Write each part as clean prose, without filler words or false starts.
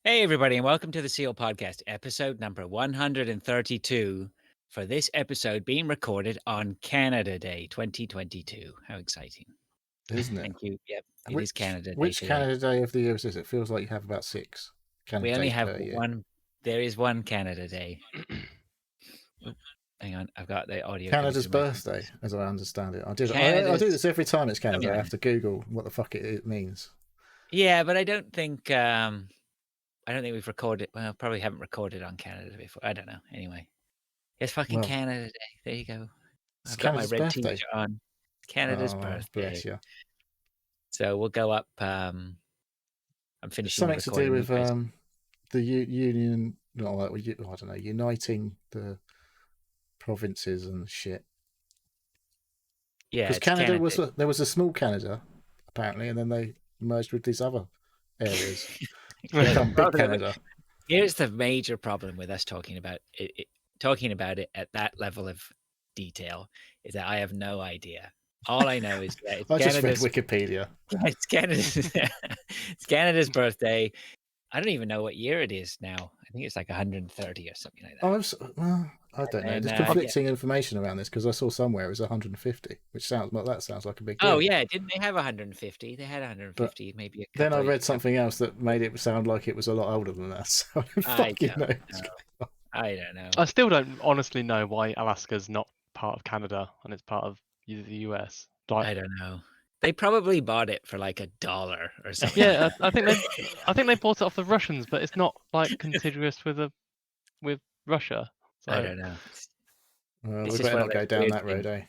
Hey, everybody, and welcome to the SEAL Podcast, episode number 132. For this episode being recorded on Canada Day 2022. How exciting! Isn't it? Thank you. Yep, it is Which Canada Day which today. Canada Day of the year is this? It feels like you have about 6 Canada We only Days have per year. one. There is one Canada Day. Oop, hang on, I've got the audio coming Canada's through my birthday, headphones. as I understand it. I do Canada's. this every time it's Tell me Canada. I about have it. to Google what the fuck it means. Yeah, but I don't think we've recorded. Well, probably haven't recorded on Canada before. I don't know. Anyway, it's fucking Well, Canada Day. There you go. it's I've got my Canada's red birthday. T-shirt on. Canada's Oh, birthday. bless you. So we'll go up. I'm It's finishing the something to do recording. with the union. No, I don't know, uniting the provinces and shit. Yeah, Because it's Canada. there was a small Canada apparently, and then they merged with these other areas. Yeah, the Become big problem. Canada. Here's the major problem with us talking about it at that level of detail is that I have no idea. All I know is that I just read Wikipedia. it's Canada's it's Canada's birthday. I don't even know what year it is now. I think it's like 130 or something like that. Well, I don't know. And There's conflicting information around this because I saw somewhere it was 150, which sounds like a big deal. Oh yeah, didn't they have 150? They had 150, But maybe a then couple. I read something else that made it sound like it was a lot older than that. So I don't know. I don't know. I still don't honestly know why Alaska's not part of Canada and it's part of the US. I don't know. They probably bought it for like $1 or something. Yeah, I think they bought it off the Russians, but it's not like contiguous with Russia. So. I don't know. Well, we better not go down that road, eh?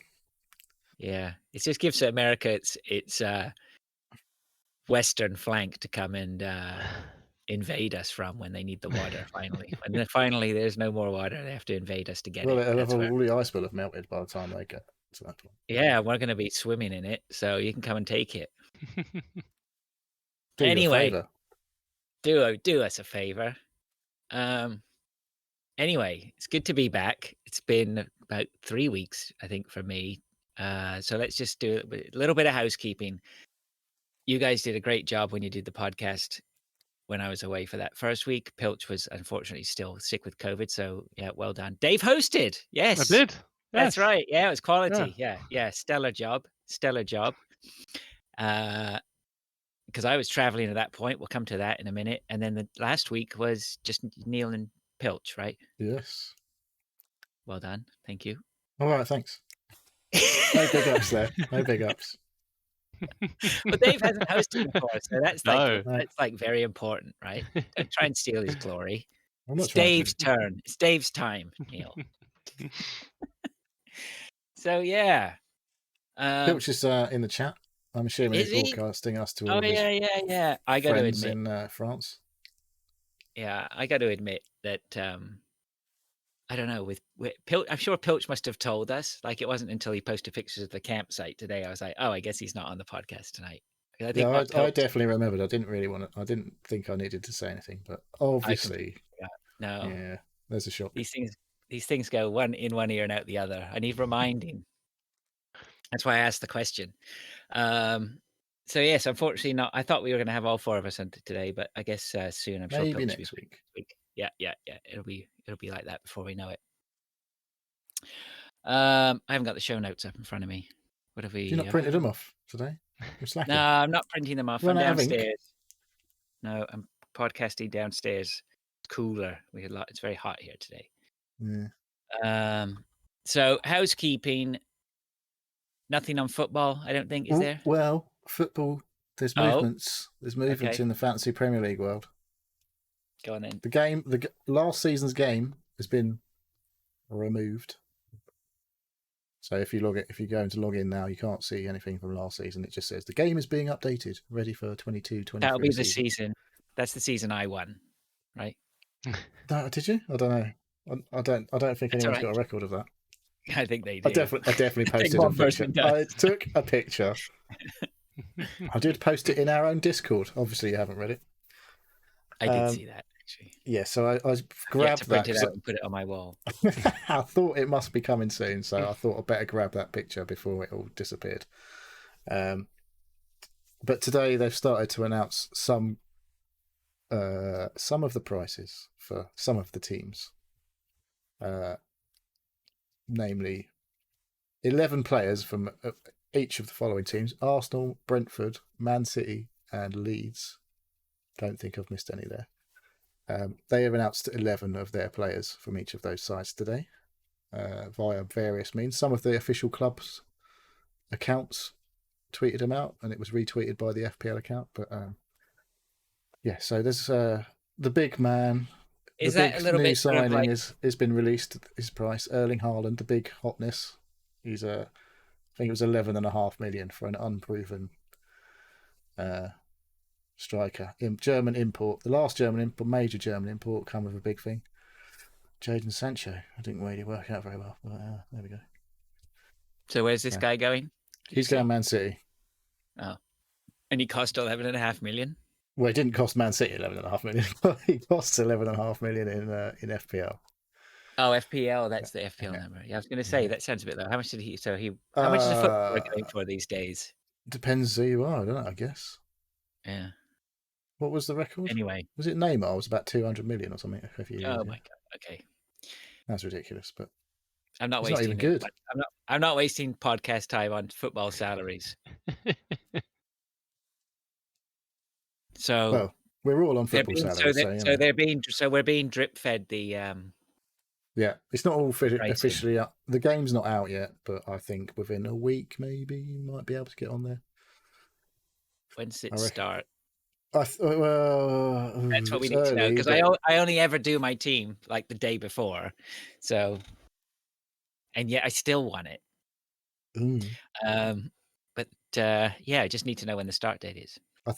Yeah, it just gives America its western flank to come and invade us from when they need the water. Finally, there's no more water. They have to invade us to get it. All the ice will have melted by the time they get to that point. Yeah, we're going to be swimming in it, so you can come and take it. Do Anyway, do us a favor. Anyway, it's good to be back. It's been about 3 weeks, I think, for me. So let's just do a little bit of housekeeping. You guys did a great job when you did the podcast when I was away for that first week. Pilch was unfortunately still sick with COVID. So yeah, well done. Dave hosted. Yes. I did. Yes. That's right. Yeah, it was quality. Yeah. Stellar job. Because I was traveling at that point. We'll come to that in a minute. And then the last week was just Neil and Pilch, right? Yes. Well done. Thank you. All right, thanks. No big ups there. No big ups. But Dave hasn't hosted before, so that's like very important, right? Don't try and steal his glory. It's Dave's turn. It's Dave's time, Neil. So yeah. Pilch is in the chat. I'm assuming he's broadcasting us to all of his I got to admit in France. Yeah, I got to admit that I don't know. With Pilch, I'm sure Pilch must have told us. Like it wasn't until he posted pictures of the campsite today. I was like, oh, I guess he's not on the podcast tonight. I definitely remembered. I didn't think I needed to say anything, but obviously, no. Yeah, there's a shock. These things go one in one ear and out the other. I need reminding. That's why I asked the question. So yes, unfortunately not. I thought we were going to have all four of us on today, but I guess soon. I'm sure maybe next week. Yeah. It'll be like that before we know it. I haven't got the show notes up in front of me. What have we? You not printed them off today? No, I'm not printing them off. I'm downstairs. No, I'm podcasting downstairs. It's cooler. It's very hot here today. Yeah. So housekeeping. Nothing on football, I don't think, is there? Well, football. There's movements. There's movements in the Fantasy Premier League world. Go on then. The last season's game has been removed. So if you go into log in now, you can't see anything from last season. It just says the game is being updated, ready for 22-23. That'll be the season. That's the season I won, right? Did you? I don't know. I don't think anyone's got a record of that. I think they do. I definitely posted a picture. I took a picture. I did post it in our own Discord. Obviously, you haven't read it. I did see that, actually. Yeah, so I grabbed that. Print it out and put it on my wall. I thought it must be coming soon, so I thought I'd better grab that picture before it all disappeared. But today they've started to announce some some of the prices for some of the teams, namely 11 players from each of the following teams: Arsenal, Brentford, Man City, and Leeds. Don't think I've missed any there. They have announced 11 of their players from each of those sides today via various means. Some of the official clubs' accounts tweeted them out, and it was retweeted by the FPL account. But yeah, so there's the big man. Is the that big a little new bit sort of signing like, has been released. His price, Erling Haaland, the big hotness. He's I think it was 11.5 million for an unproven striker. German import. The last major German import, come with a big thing. Jadon Sancho. I didn't really work out very well, but there we go. so where's this guy going? He's going Man City. Oh, and he cost 11.5 million. Well, it didn't cost Man City 11.5 million. He costs 11.5 million in FPL. Oh, FPL. That's the FPL number. Yeah, I was going to say that sounds a bit low. How much did he? So how much is a footballer going for these days? Depends who you are. I don't know. I guess. Yeah. What was the record? Anyway. Was it Neymar? It was about 200 million or something. Oh my god. Okay. That's ridiculous, but I'm not it's wasting not even good. I'm not wasting podcast time on football salaries. So well, we're all on football salaries. So we're being drip fed the yeah, it's not all pricing. officially up. The game's not out yet, but I think within a week maybe you might be able to get on there. When's it start? That's what we need to know, because I only ever do my team like the day before, so, and yet I still want it. But yeah, I just need to know when the start date is. I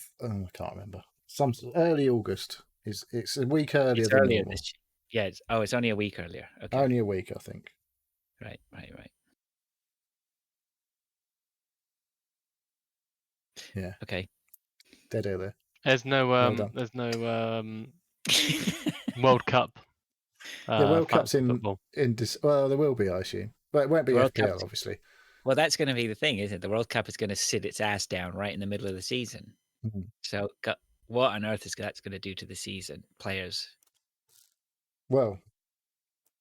can't remember. Some early August it's a week earlier than normal. Yeah. It's only a week earlier. Okay. Only a week, I think. Right. Yeah. Okay. Dead air there. There's no World Cup. Yeah, World Cup's in football. Well, there will be, I assume, but it won't be FPL, obviously. Well, that's going to be the thing, isn't it? The World Cup is going to sit its ass down right in the middle of the season. Mm-hmm. So, what on earth is that's going to do to the season, players? Well,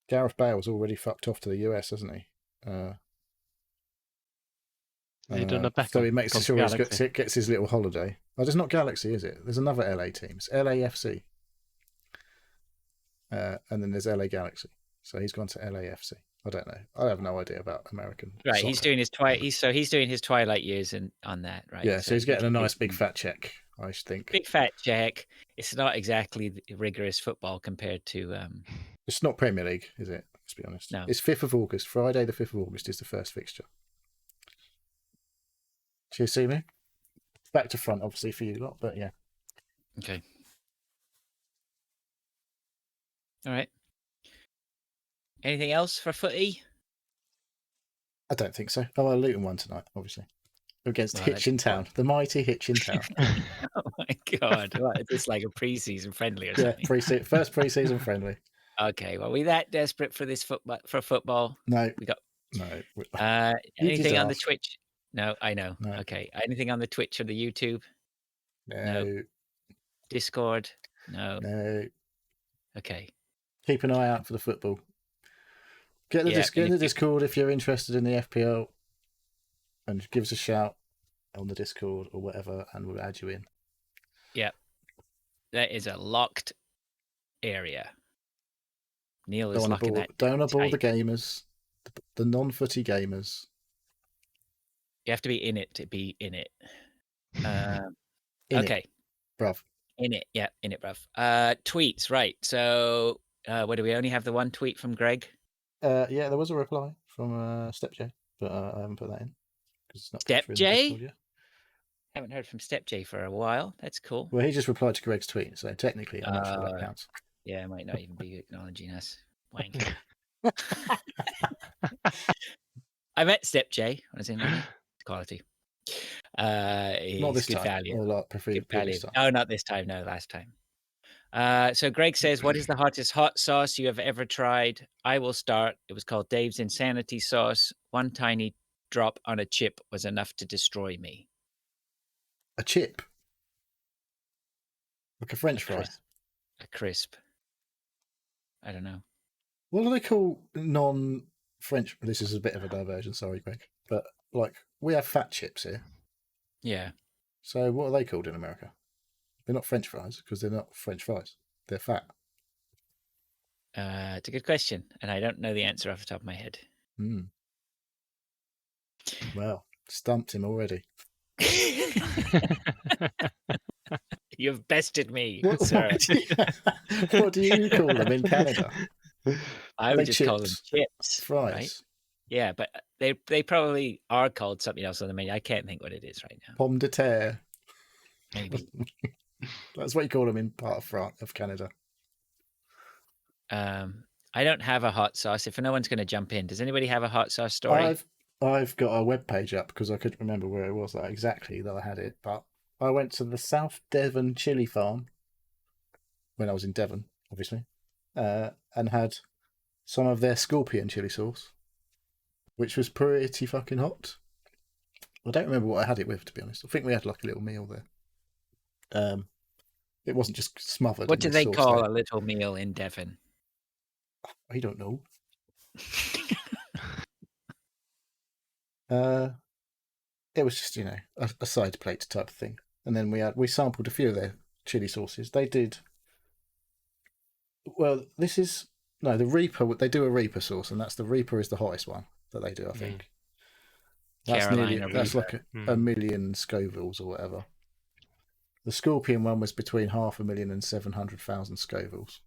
Gareth Bale's already fucked off to the US, hasn't he? Has he done a Beckham? So he makes sure he gets his little holiday. Oh, there's not Galaxy, is it? There's another LA team. It's LAFC. And then there's LA Galaxy. So he's gone to LAFC. I don't know. I have no idea about American. Right, soccer. he's doing his he's doing his twilight years on that, right? Yeah, so he's getting a nice big fat check, I should think. Big fat check. It's not exactly rigorous football compared to. It's not Premier League, is it? Let's be honest. No. It's 5th of August. Friday, the 5th of August is the first fixture. Do you see me? Back to front, obviously, for you lot, but yeah. Okay. All right. Anything else for footy? I don't think so. Oh, well, Luton won tonight, obviously. Against Hitchin Town. The mighty Hitchin Town. Oh my God. What, is this like a pre-season friendly or something? Yeah, first pre-season friendly. Okay, well, we that desperate for this football? No. We got no. Anything on the Twitch? No, I know. No. Okay. Anything on the Twitch or the YouTube? No. Discord? No. No. Okay. Keep an eye out for the football. Get the Discord if you're interested in the FPL, and give us a shout on the Discord or whatever, and we'll add you in. Yeah. That is a locked area. Neil is locking that. Don't abort the gamers, the non-footy gamers. You have to be in it to be in it. In okay. It, bruv. In it, yeah, in it, bruv. Tweets, right. So, what do we only have the one tweet from Greg? Yeah, there was a reply from Step J, but I haven't put that in. It's not Step J? Haven't heard from Step J for a while. That's cool. Well, he just replied to Greg's tweet, so technically I'm not sure that counts. Yeah, it might not even be acknowledging us. Wank. I met Step J when I was in quality. Not this time. Value. Or like preferred value. Oh, not this time. No, last time. So Greg says, what is the hottest hot sauce you have ever tried? I will start. It was called Dave's Insanity Sauce. One tiny drop on a chip was enough to destroy me. A chip? Like a French fry? a crisp. I don't know. What do they call non-French? This is a bit of a diversion, sorry, Greg. But like, we have fat chips here. Yeah. So what are they called in America? They're not French fries because they're not French fries. They're fat. It's a good question, and I don't know the answer off the top of my head. Well, stumped him already. You've bested me. What do you call them in Canada? I would just call them chips. Fries. Right? Yeah, but they probably are called something else on the menu. I can't think what it is right now. Pomme de terre. Maybe. That's what you call them in part of Canada. I don't have a hot sauce. If no one's going to jump in, does anybody have a hot sauce story? I've got a web page up because I couldn't remember where it was exactly that I had it. But I went to the South Devon chili farm when I was in Devon, obviously, and had some of their scorpion chili sauce, which was pretty fucking hot. I don't remember what I had it with, to be honest. I think we had like a little meal there. It wasn't just smothered. What do they call a little meal in Devon? I don't know. It was just, a side plate type of thing. And then we sampled a few of their chili sauces. They did. Well, the Reaper. They do a Reaper sauce, and the Reaper is the hottest one that they do, I think. That's like a million Scovilles or whatever. The Scorpion one was between 500,000 and 700,000 Scovilles.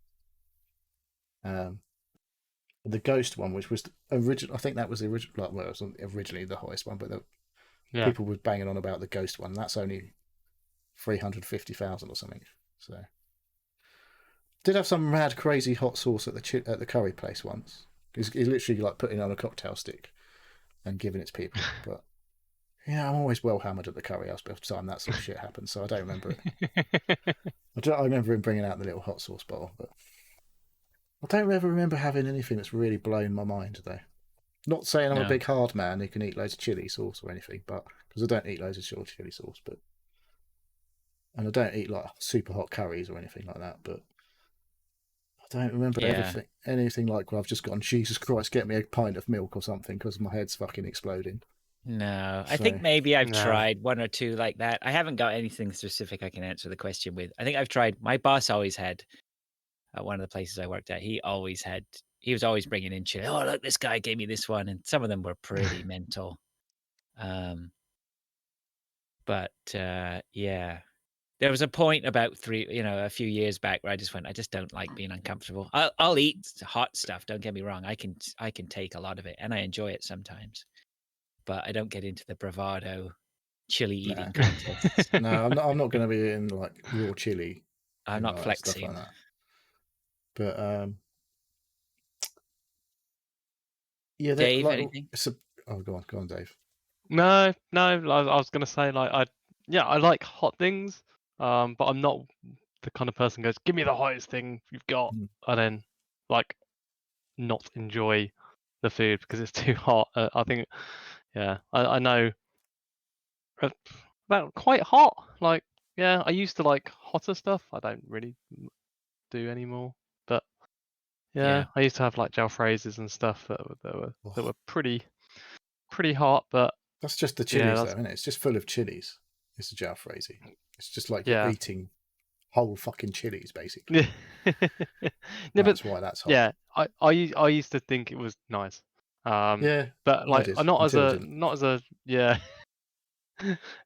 The Ghost one, which was original, I think that was the original. It wasn't originally the highest one, but people were banging on about the Ghost one. That's only 350,000 or something. So, did have some mad, crazy hot sauce at the curry place once. He's literally like putting on a cocktail stick and giving it to people. But yeah, I'm always well hammered at the curry house by the time that sort of shit happens, so I don't remember it. I remember him bringing out the little hot sauce bottle, but I don't ever remember having anything that's really blown my mind, though. Not saying I'm a big hard man who can eat loads of chili sauce or anything, but because I don't eat loads of chili sauce, and I don't eat like super hot curries or anything like that, but I don't remember anything like where I've just gone, Jesus Christ, get me a pint of milk or something because my head's fucking exploding. No, I think maybe I've tried one or two like that. I haven't got anything specific I can answer the question with. I think I've tried. My boss always had. At one of the places I worked at, he was always bringing in chili. Oh, look, this guy gave me this one. And some of them were pretty mental. But yeah, there was a point about a few years back where I just went, I just don't like being uncomfortable. I'll eat hot stuff. Don't get me wrong. I can take a lot of it and I enjoy it sometimes, but I don't get into the bravado chili eating contest. No, I'm not going to be in like raw chili. I'm not flexing. Stuff like that. But yeah, Dave, anything? Go on, Dave. No. I was gonna say I like hot things, but I'm not the kind of person who goes, give me the hottest thing you've got, and then like not enjoy the food because it's too hot. I think, I know about quite hot. Like, I used to like hotter stuff. I don't really do anymore. But I used to have like jalfrezes and stuff that were pretty hot. But that's just the chilies, though, isn't it? It's just full of chilies. It's a jalfrezi. It's just like you're eating whole fucking chilies, basically. That's why that's hot. Yeah, I used to think it was nice. But like not as a no,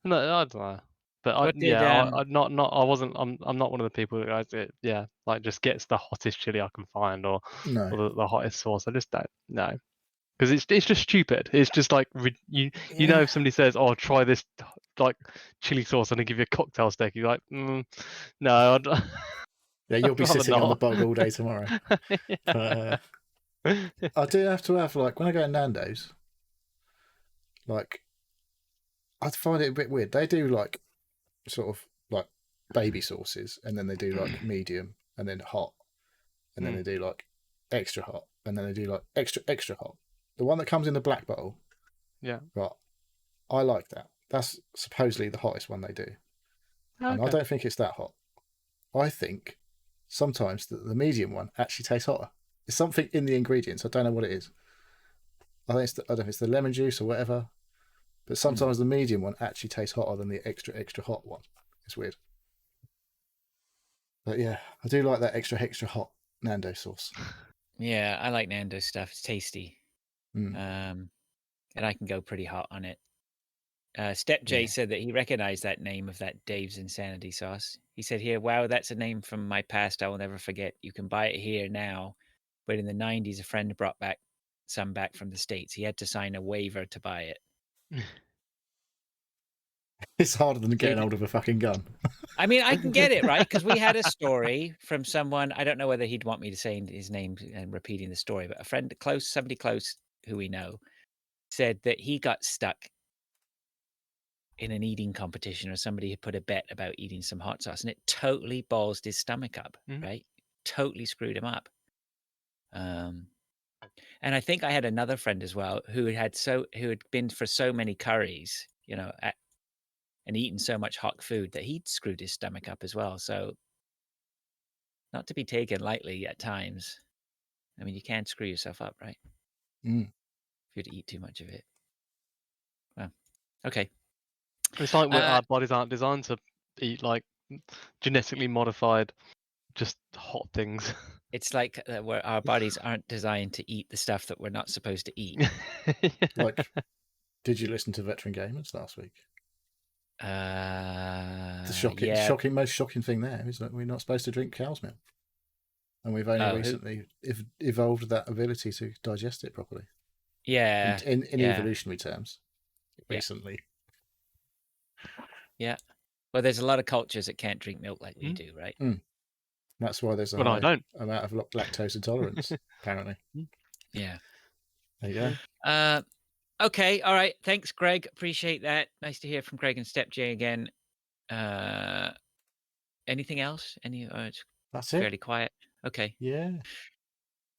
I don't know. But I'm not one of the people that goes, like just gets the hottest chili I can find or the hottest sauce. I just don't know. Because it's just stupid. It's just like if somebody says, "Oh, try this like chili sauce," and they give you a cocktail stick, you're like, "No." Yeah, you'll be sitting on the bug all day tomorrow. I do have to have like when I go to Nando's, like I find it a bit weird. They do like sort of like baby sauces, and then they do like medium, and then hot, and then they do like extra hot, and then they do like extra hot. The one that comes in the black bottle. Yeah. Right. I like that. That's supposedly the hottest one they do. Okay. And I don't think it's that hot. I think sometimes the medium one actually tastes hotter. It's something in the ingredients. I don't know what it is. I think I don't know if it's the lemon juice or whatever. But sometimes the medium one actually tastes hotter than the extra hot one. It's weird. But yeah, I do like that extra hot Nando sauce. Yeah, I like Nando stuff. It's tasty. And I can go pretty hot on it. Step J said that he recognized that name of that Dave's Insanity sauce. He said here, wow, that's a name from my past I will never forget. You can buy it here now. But in the 90s, a friend brought some back from the States. He had to sign a waiver to buy it. It's harder than getting hold of a fucking gun. I mean, I can get it, right? Because we had a story from someone, I don't know whether he'd want me to say his name and repeating the story, but a friend close, somebody close who we know, said that he got stuck in an eating competition, or somebody had put a bet about eating some hot sauce, and it totally ballsed his stomach up, right? Totally screwed him up. And I think I had another friend as well who had been for so many curries, you know, and eaten so much hot food that he'd screwed his stomach up as well. So not to be taken lightly at times. I mean, you can screw yourself up, right? If you eat too much of it. Well, okay. It's like our bodies aren't designed to eat like genetically modified, just hot things. It's like where our bodies aren't designed to eat the stuff that we're not supposed to eat. Like, did you listen to Veteran Gamers last week? The most shocking thing there is that we're not supposed to drink cow's milk, and we've only recently evolved that ability to digest it properly. Yeah, in evolutionary terms, recently. Yeah, well, there's a lot of cultures that can't drink milk like we do, right? That's why there's a high amount of lactose intolerance, apparently. Yeah. There you go. Okay, all right. Thanks, Greg. Appreciate that. Nice to hear from Greg and Step J again. Anything else? It's That's fairly quiet. Okay. Yeah.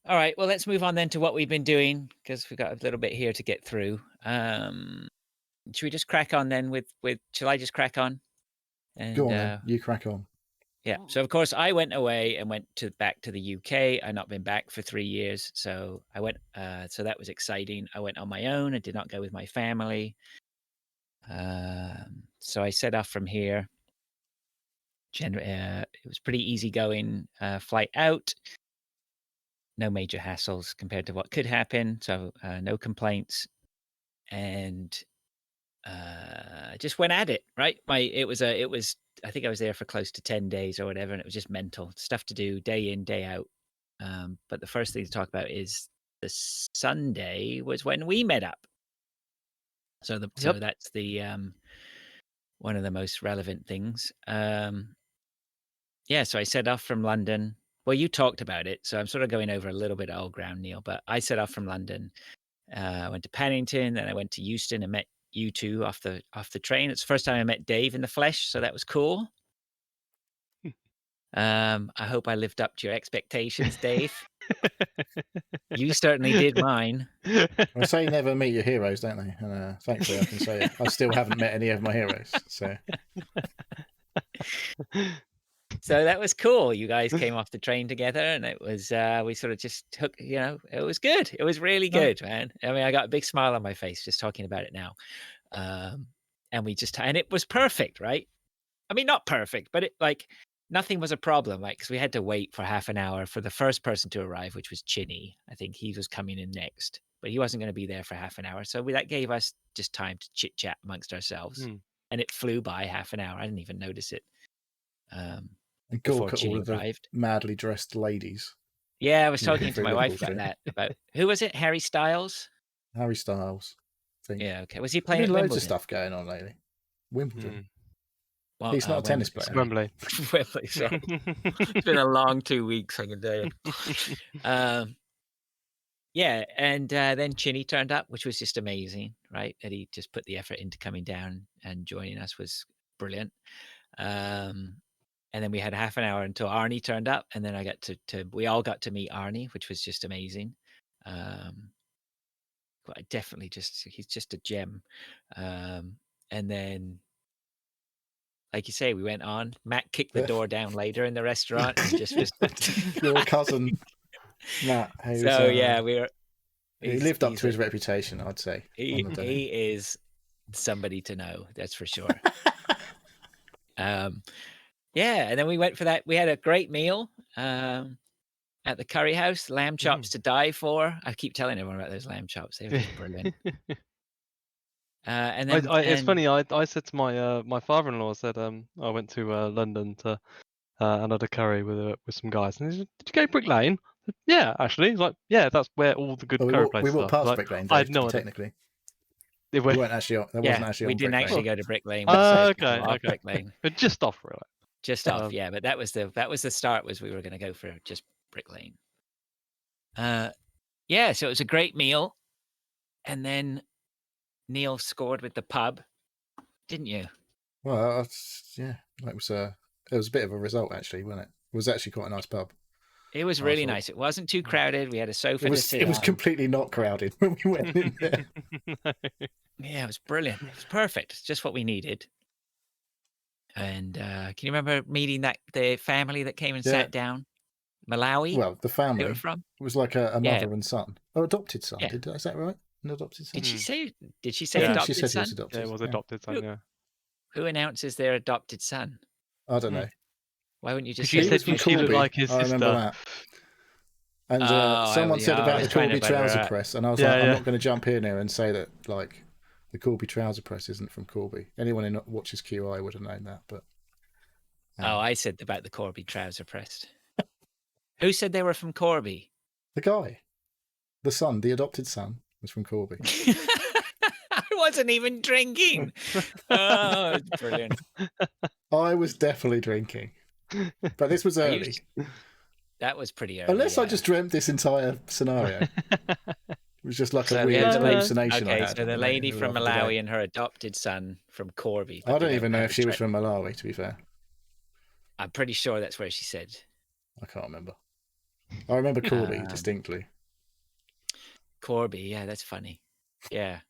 All right. Well, let's move on then to what we've been doing, because we've got a little bit here to get through. Should we just crack on then with shall I just crack on? And, go on then. You crack on. Yeah. So of course I went away and went back to the UK. I've not been back for 3 years. So I went, so that was exciting. I went on my own. I did not go with my family. So I set off from here. It was pretty easygoing flight out. No major hassles compared to what could happen. So no complaints. And just went at it, right? It was I think I was there for close to 10 days or whatever, and it was just mental stuff to do day in, day out. But the first thing to talk about is the Sunday was when we met up. So that's the one of the most relevant things. Yeah, so I set off from London. Well, you talked about it, so I'm sort of going over a little bit of old ground, Neil. But I set off from London. I went to Paddington, then I went to Euston and met you two off the train. It's the first time I met Dave in the flesh, so that was cool. I hope I lived up to your expectations, Dave. You certainly did mine. I say never meet your heroes, don't they? And thankfully, I can say I still haven't met any of my heroes. So that was cool. You guys came off the train together, and it was we sort of just took, it was good. It was really good, man. I mean, I got a big smile on my face just talking about it now. And it was perfect, right? I mean, not perfect, but nothing was a problem, like, because we had to wait for half an hour for the first person to arrive, which was Chinny. I think he was coming in next, but he wasn't going to be there for half an hour. So that gave us just time to chit chat amongst ourselves, and it flew by half an hour. I didn't even notice it. And gawk at all of the madly dressed ladies. Yeah, I was talking to my wife about that. About who was it? Harry Styles. Harry Styles. I think. Yeah. Okay. Was he playing? Loads of stuff going on lately. Wimbledon. Well, he's not a tennis player. Wembley. Wembley. Sorry. It's been a long 2 weeks. I can tell you. Yeah, and then Chinny turned up, which was just amazing, right? That he just put the effort into coming down and joining us was brilliant. And then we had half an hour until Arnie turned up, and then I got we all got to meet Arnie, which was just amazing. Definitely he's just a gem. And then like you say, we went on. Matt kicked the door down later in the restaurant and just was your cousin Matt. So yeah, we were. He lived up to his reputation, I'd say. He is somebody to know, that's for sure. Yeah, and then we went for that. We had a great meal at the curry house, lamb chops to die for. I keep telling everyone about those lamb chops. They were just brilliant. And then it's funny. I said to my father-in-law, I said I went to London to and had a curry with some guys, and he said, "Did you go Brick Lane?" I said, yeah, actually. He's like, "Yeah, that's where all the good curry places are." We walked past Brick Lane. I had no idea. Technically. We weren't actually. That wasn't actually. We didn't actually go to Brick Lane. Okay. Brick Lane. But just off, really. Just off, yeah. But that was the start. Was we were going to go for just Brick Lane. Yeah. So it was a great meal, and then Neil scored with the pub, didn't you? Well, yeah. It was a bit of a result, actually, wasn't it? It was actually quite a nice pub. It was really nice. It wasn't too crowded. We had a sofa to sit on. It was completely not crowded when we went in there. Yeah, it was brilliant. It was perfect. It's just what we needed. And can you remember meeting the family that came and sat down? Malawi? Well, the family they were from? It was like a mother and son. Oh, adopted son. Yeah. Is that right? An adopted son? Did she say adopted she said son? He was adopted. Yeah, it was adopted son, yeah. Who announces their adopted son? I don't know. Why wouldn't you just say she looked like his sister? I remember that. And someone said about the Corby trouser press, and I was like, I'm not going to jump in here and say that like the Corby trouser press isn't from Corby. Anyone who watches QI would have known that, but I said about the Corby trouser press. Who said they were from Corby? The guy, the son, the adopted son, was from Corby. I wasn't even drinking. Oh, it's brilliant. I was definitely drinking, but this was early. That was pretty early. Unless I just dreamt this entire scenario. It was just like a weird hallucination. Okay, so the lady from Malawi and her adopted son from Corby. I don't even know if she was from Malawi, to be fair. I'm pretty sure that's where she said. I can't remember. I remember Corby distinctly. Corby, yeah, that's funny. Yeah.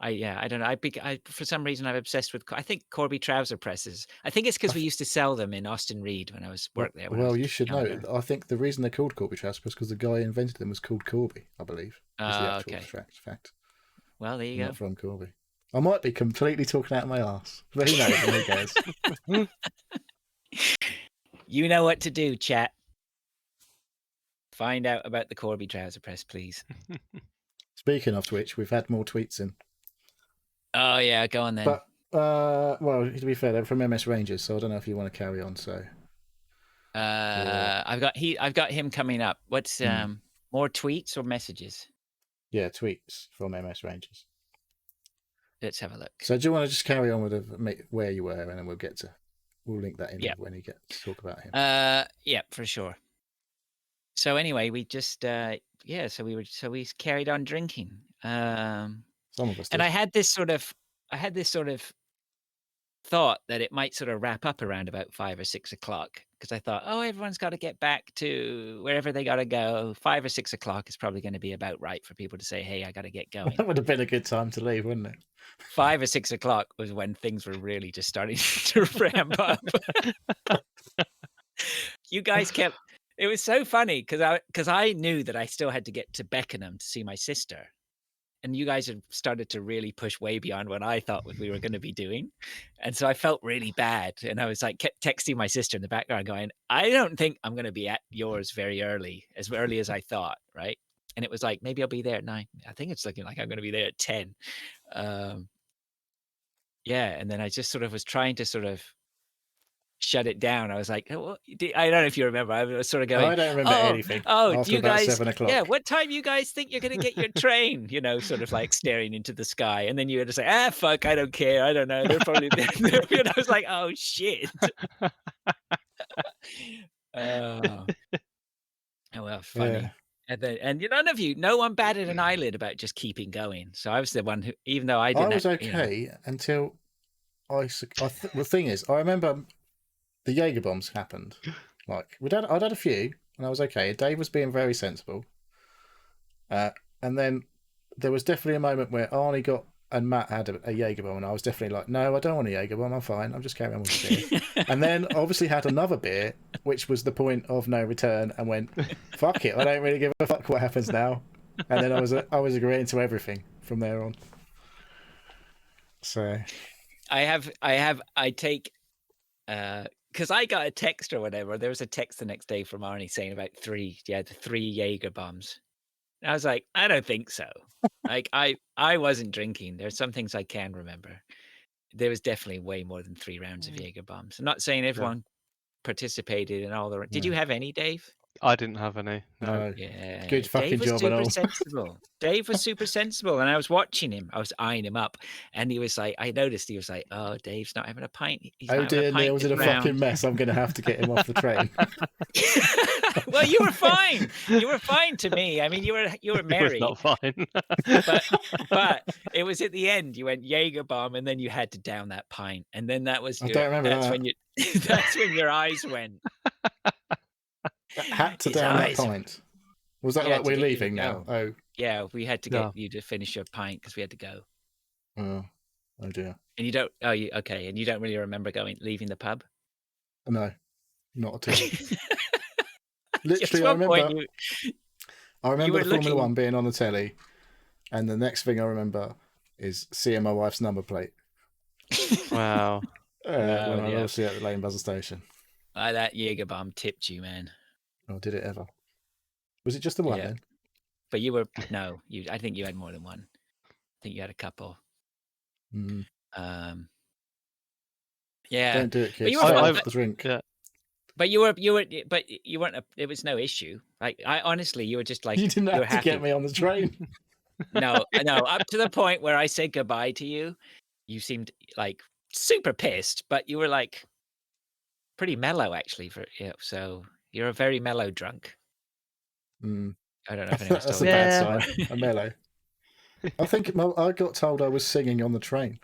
I don't know. I for some reason I'm obsessed with. I think Corby trouser presses. I think it's because we used to sell them in Austin Reed when I worked there. Well, you should know. I think the reason they're called Corby trouser press because the guy who invented them was called Corby. I believe. Okay. Fact. Well, there you go. Not from Corby. I might be completely talking out of my arse, but who knows? Who cares? You know what to do, chat. Find out about the Corby trouser press, please. Speaking of Twitch, we've had more tweets in. Oh yeah, go on then. But well, to be fair, they're from MS Rangers, so I don't know if you want to carry on. So, I've got him coming up. What's more tweets or messages? Yeah, tweets from MS Rangers. Let's have a look. So, do you want to just carry on with where you were, and then we'll link that in when you get to talk about him. Yeah, for sure. So anyway, we just so we carried on drinking. Some of us did. And I had this sort of thought that it might sort of wrap up around about 5 or 6 o'clock because I thought, everyone's got to get back to wherever they got to go. 5 or 6 o'clock is probably going to be about right for people to say, "Hey, I got to get going." That would have been a good time to leave, wouldn't it? 5 or 6 o'clock was when things were really just starting to ramp up. You guys kept. It was so funny because I knew that I still had to get to Beckenham to see my sister. And you guys had started to really push way beyond what I thought we were going to be doing. And so I felt really bad. And I was like, kept texting my sister in the background going, I don't think I'm going to be at yours very early as I thought. Right. And it was like, maybe I'll be there at 9. I think it's looking like I'm going to be there at 10. Yeah. And then I just sort of was trying to sort of shut it down. I was like, I don't know if you remember. I was sort of going, I don't remember anything. Do you guys? 7 o'clock. Yeah, what time you guys think you're going to get your train? You know, sort of like staring into the sky, and then you had to say, fuck, I don't care. I don't know. They're probably there. And I was like, oh shit. Oh well, funny. Yeah. And none of you, no one batted an eyelid about just keeping going. So I was the one who, even though I didn't, I was okay until the thing is, I remember. The Jaeger bombs happened. Like I'd had a few, and I was okay. Dave was being very sensible, and then there was definitely a moment where Arnie got and Matt had a Jaeger bomb, and I was definitely like, no, I don't want a Jaeger bomb. I'm fine. I'm just carrying on with the beer. And then obviously had another beer, which was the point of no return, and went, fuck it. I don't really give a fuck what happens now. And then I was agreeing to everything from there on. So I take because I got a text or whatever. There was a text the next day from Arnie saying about the 3 Jaeger bombs. And I was like, I don't think so. Like I wasn't drinking. There's some things I can remember. There was definitely way more than 3 rounds of Jaeger bombs. I'm not saying everyone participated in all the. Did you have any, Dave? I didn't have any. No. Yeah. Good fucking Dave was job, super sensible. Dave was super sensible, and I was watching him. I was eyeing him up, and he was like, I noticed he was like, "Oh, Dave's not having a pint." Oh dear, Neil's in a fucking mess. I'm going to have to get him off the train. Well, you were fine. You were fine to me. I mean, you were merry. It was not fine. but it was at the end. You went Jaeger bomb, and then you had to down that pint, and then that was. I don't remember that. That's when your eyes went. Had to down that pint. Was that like we're leaving now? Oh, yeah, we had to get you to finish your pint because we had to go. Oh dear. And you don't. Oh, okay. And you don't really remember leaving the pub? No, not at all. Literally, I remember the Formula 1 being on the telly, and the next thing I remember is seeing my wife's number plate. Wow. When I was at the Lane Buzzer station. That Jaeger bomb tipped you, man. Oh, did it ever? Was it just the one then? But you were I think you had more than one. I think you had a couple. Mm. Yeah. Don't do it, kids. I drink. Yeah. But you weren't. It was no issue. Like honestly, you were just like you didn't have to get me on the train. No. Up to the point where I said goodbye to you, you seemed like super pissed, but you were like pretty mellow actually. So you're a very mellow drunk. Mm. I don't know if anyone's that's a bad sign. A mellow. I think I got told I was singing on the train.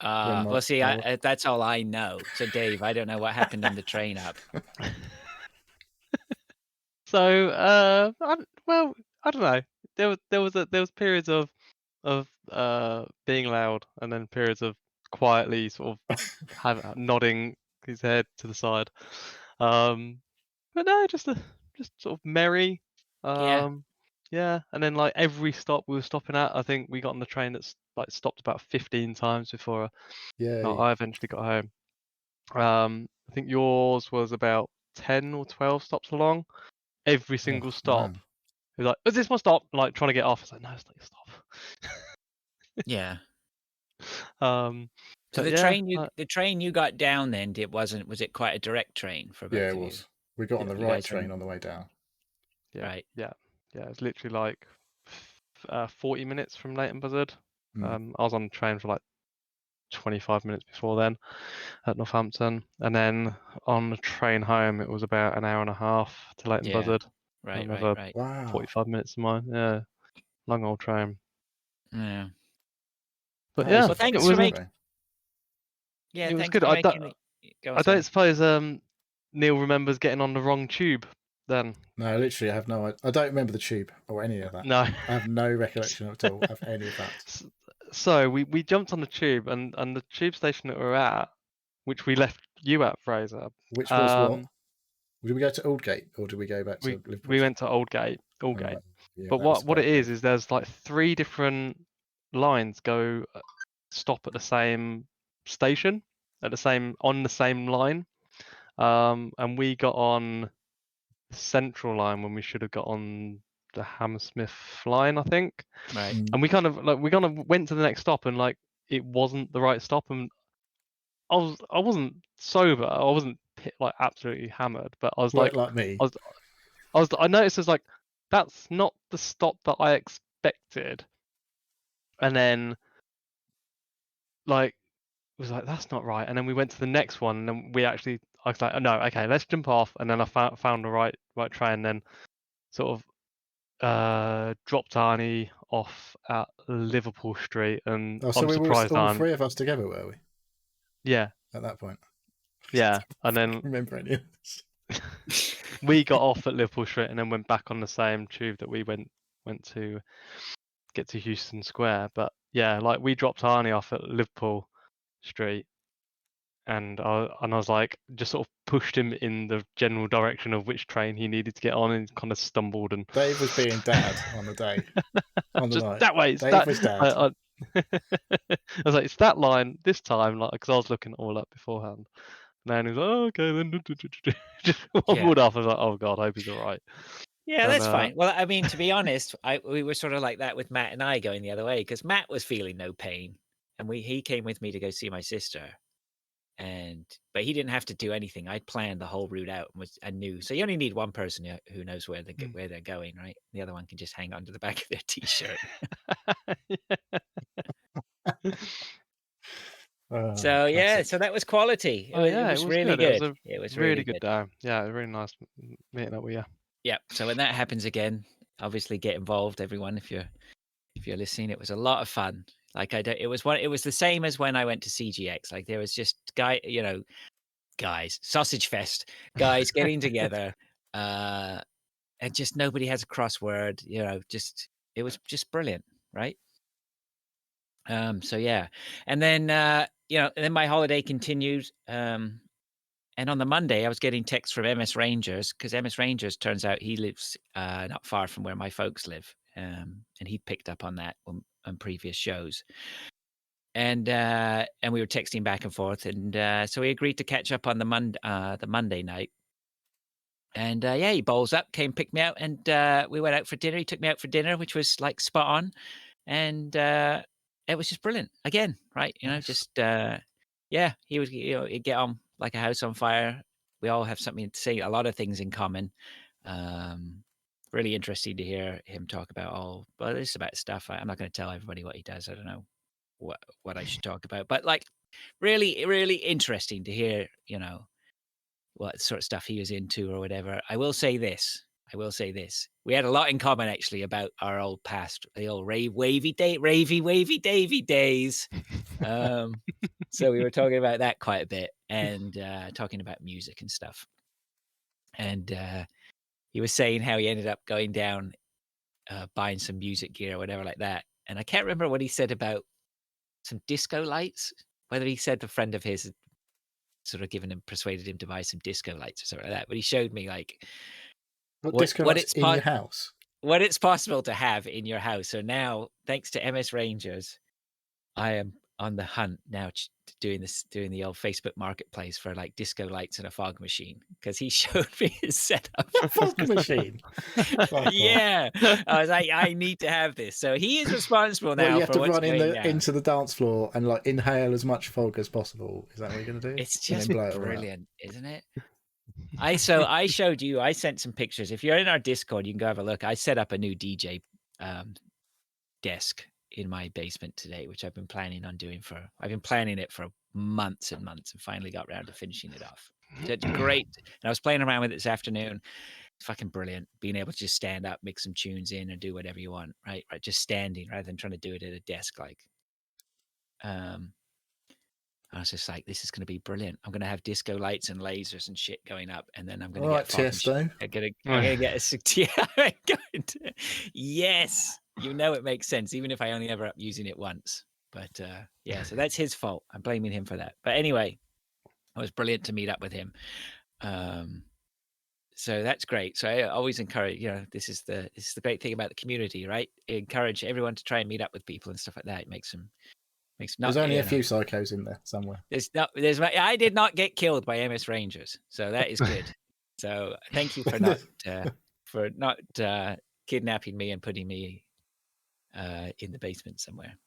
Well, see, that's all I know. So, Dave, I don't know what happened on the train up. So, I don't know. There was periods of being loud, and then periods of quietly sort of nodding his head to the side. But no, just sort of merry. Yeah, and then like every stop we were stopping at, I think we got on the train that's like stopped about 15 times before I eventually got home. I think yours was about 10 or 12 stops along. Every single stop, it was like, "Is this my stop?" Like trying to get off. I was like, "No, it's not your stop." Yeah. So the train you got down then, was it quite a direct train for both of you? It was. We got on the right train on the way down. Yeah. Right. Yeah. It's literally like 40 minutes from Leighton Buzzard. I was on the train for like 25 minutes before then at Northampton, and then on the train home it was about an hour and a half to Leighton Buzzard. Right. Wow. 45 minutes of mine. Yeah. Long old train. Yeah. But well, thanks for making. Yeah, it was good. I don't suppose Neil remembers getting on the wrong tube then. No, literally, I don't remember the tube or any of that. No. I have no recollection at all of any of that. So we jumped on the tube, and the tube station that we were at, which we left you at, Fraser. Which was what? Did we go to Aldgate, or did we go back to Liverpool? We went to Aldgate. But what it is there's like 3 different lines stop at the same station, on the same line. And we got on the Central line when we should have got on the Hammersmith line, I think. Right. And we kind of went to the next stop, and like it wasn't the right stop, and I wasn't sober. I wasn't like absolutely hammered, but I was like me. I noticed it's like that's not the stop that I expected, and then like it was like that's not right, and then we went to the next one, and then I was like, oh, no, okay, let's jump off, and then I found the right train, then sort of dropped Arnie off at Liverpool Street, and so we were all 3 of us together, were we? Yeah. At that point. Yeah, and then I don't remember any of this. We got off at Liverpool Street and then went back on the same tube that we went to get to Houston Square. But yeah, like we dropped Arnie off at Liverpool Street, and I was like, just sort of pushed him in the general direction of which train he needed to get on, and kind of stumbled. And Dave was being dad on the day, on the just night. that way. It's Dave that. was dad. I was like, it's that line this time, like, because I was looking it all up beforehand. And then he was like, oh, okay, then just wobbled off. I was like, oh god, I hope he's all right. Yeah, that's fine. Well, I mean, to be honest, we were sort of like that with Matt and I going the other way, because Matt was feeling no pain, and he came with me to go see my sister, but he didn't have to do anything. I planned the whole route out and knew. So you only need one person who knows where they're going, right? The other one can just hang on to the back of their t-shirt. So yeah, so that was quality. It was really good. It was really good day. Yeah, really nice meeting up with you. Yeah. So when that happens again, obviously get involved, everyone. If you're listening, it was a lot of fun. Like it was the same as when I went to CGX. Like there was just guys, sausage fest, guys getting together, and just nobody has a crossword. It was just brilliant, right? So yeah, and then and then my holiday continued. And on the Monday, I was getting texts from MS Rangers, because MS Rangers, turns out he lives not far from where my folks live, and he picked up on that on previous shows. And we were texting back and forth, and so we agreed to catch up on the Monday night. And he bowls up, came pick me out, and we went out for dinner. He took me out for dinner, which was like spot on, and it was just brilliant again, right? Just he was, he'd get on like a house on fire. We all have something to say, a lot of things in common. Really interesting to hear him talk about but it's about stuff. I'm not going to tell everybody what he does. I don't know what I should talk about, but like really, really interesting to hear, what sort of stuff he was into or whatever. I will say this. We had a lot in common, actually, about our old past, the old wavy Davy days. So we were talking about that quite a bit, and talking about music and stuff. And he was saying how he ended up going down, buying some music gear or whatever like that. And I can't remember what he said about some disco lights, whether he said a friend of his had sort of persuaded him to buy some disco lights or something like that. But he showed me like what it's in your house, what it's possible to have in your house. So now, thanks to MS Rangers, I am on the hunt now, doing the old Facebook Marketplace for like disco lights and a fog machine, because he showed me his setup. A fog machine. Yeah, I was like, I need to have this. So he is responsible now. You have to run into the dance floor and like inhale as much fog as possible. Is that what you're going to do? It's just brilliant, isn't it? I showed you. I sent some pictures. If you're in our Discord, you can go have a look. I set up a new DJ desk in my basement today, which I've been planning on doing I've been planning it for months and months, and finally got around to finishing it off. It's great. And I was playing around with it this afternoon. It's fucking brilliant, being able to just stand up, mix some tunes in, and do whatever you want, right? Just standing rather than trying to do it at a desk. Like, I was just like, this is going to be brilliant. I'm going to have disco lights and lasers and shit going up, and then I'm going to get Tiesto. I'm going to get a yes. It makes sense, even if I only ever up using it once. But so that's his fault. I'm blaming him for that. But anyway, it was brilliant to meet up with him. So that's great. So I always encourage, this is the great thing about the community, right? Encourage everyone to try and meet up with people and stuff like that. It makes there's only a few psychos in there somewhere. I did not get killed by MS Rangers, so that is good. So thank you for not kidnapping me and putting me in the basement somewhere.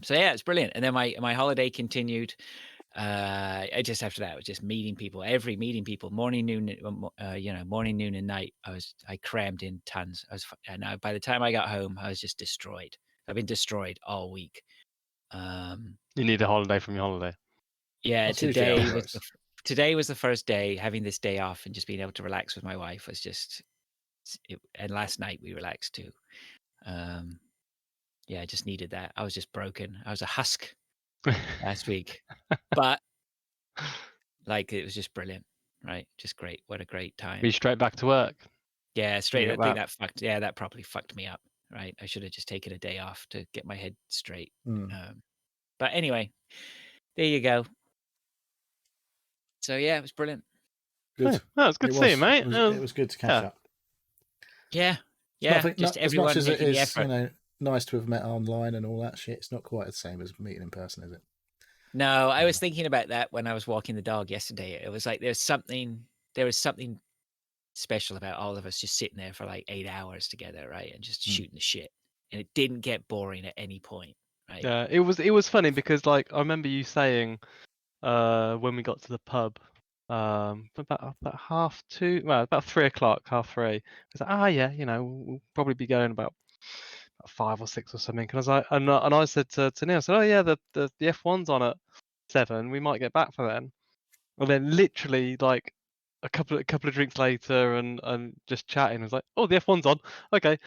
So yeah, it's brilliant. And then my holiday continued. I just, after that, was just meeting people, morning, noon, and night. I crammed in tons. And by the time I got home, I was just destroyed. I've been destroyed all week. You need a holiday from your holiday. Yeah, today was the first day. Having this day off and just being able to relax with my wife was just. And last night we relaxed too. I just needed that. I was just broken. I was a husk last week, but like it was just brilliant, right? Just great. What a great time. Be straight back to work. Yeah, straight. I think that properly fucked me up. right? I should have just taken a day off to get my head straight. Mm. But anyway, there you go. So yeah, it was brilliant. Good. Yeah, no, it's good to see you, mate. It was good to catch up. Yeah, just everyone as much as it is, nice to have met online and all that shit. It's not quite the same as meeting in person, is it? No, I was thinking about that when I was walking the dog yesterday. It was like there was something special about all of us just sitting there for like 8 hours together, right, and just shooting the shit, and it didn't get boring at any point, right? Yeah, it was funny because like I remember you saying when we got to the pub about 2:30, well, about 3:00, 3:30. I was like, yeah, we'll probably be going about 5 or 6 or something. And I was like, and I said to Neil, I said, oh yeah, the F1's on at 7. We might get back for then. And then literally like a couple of drinks later and just chatting, I was like, oh, the F1's on. Okay.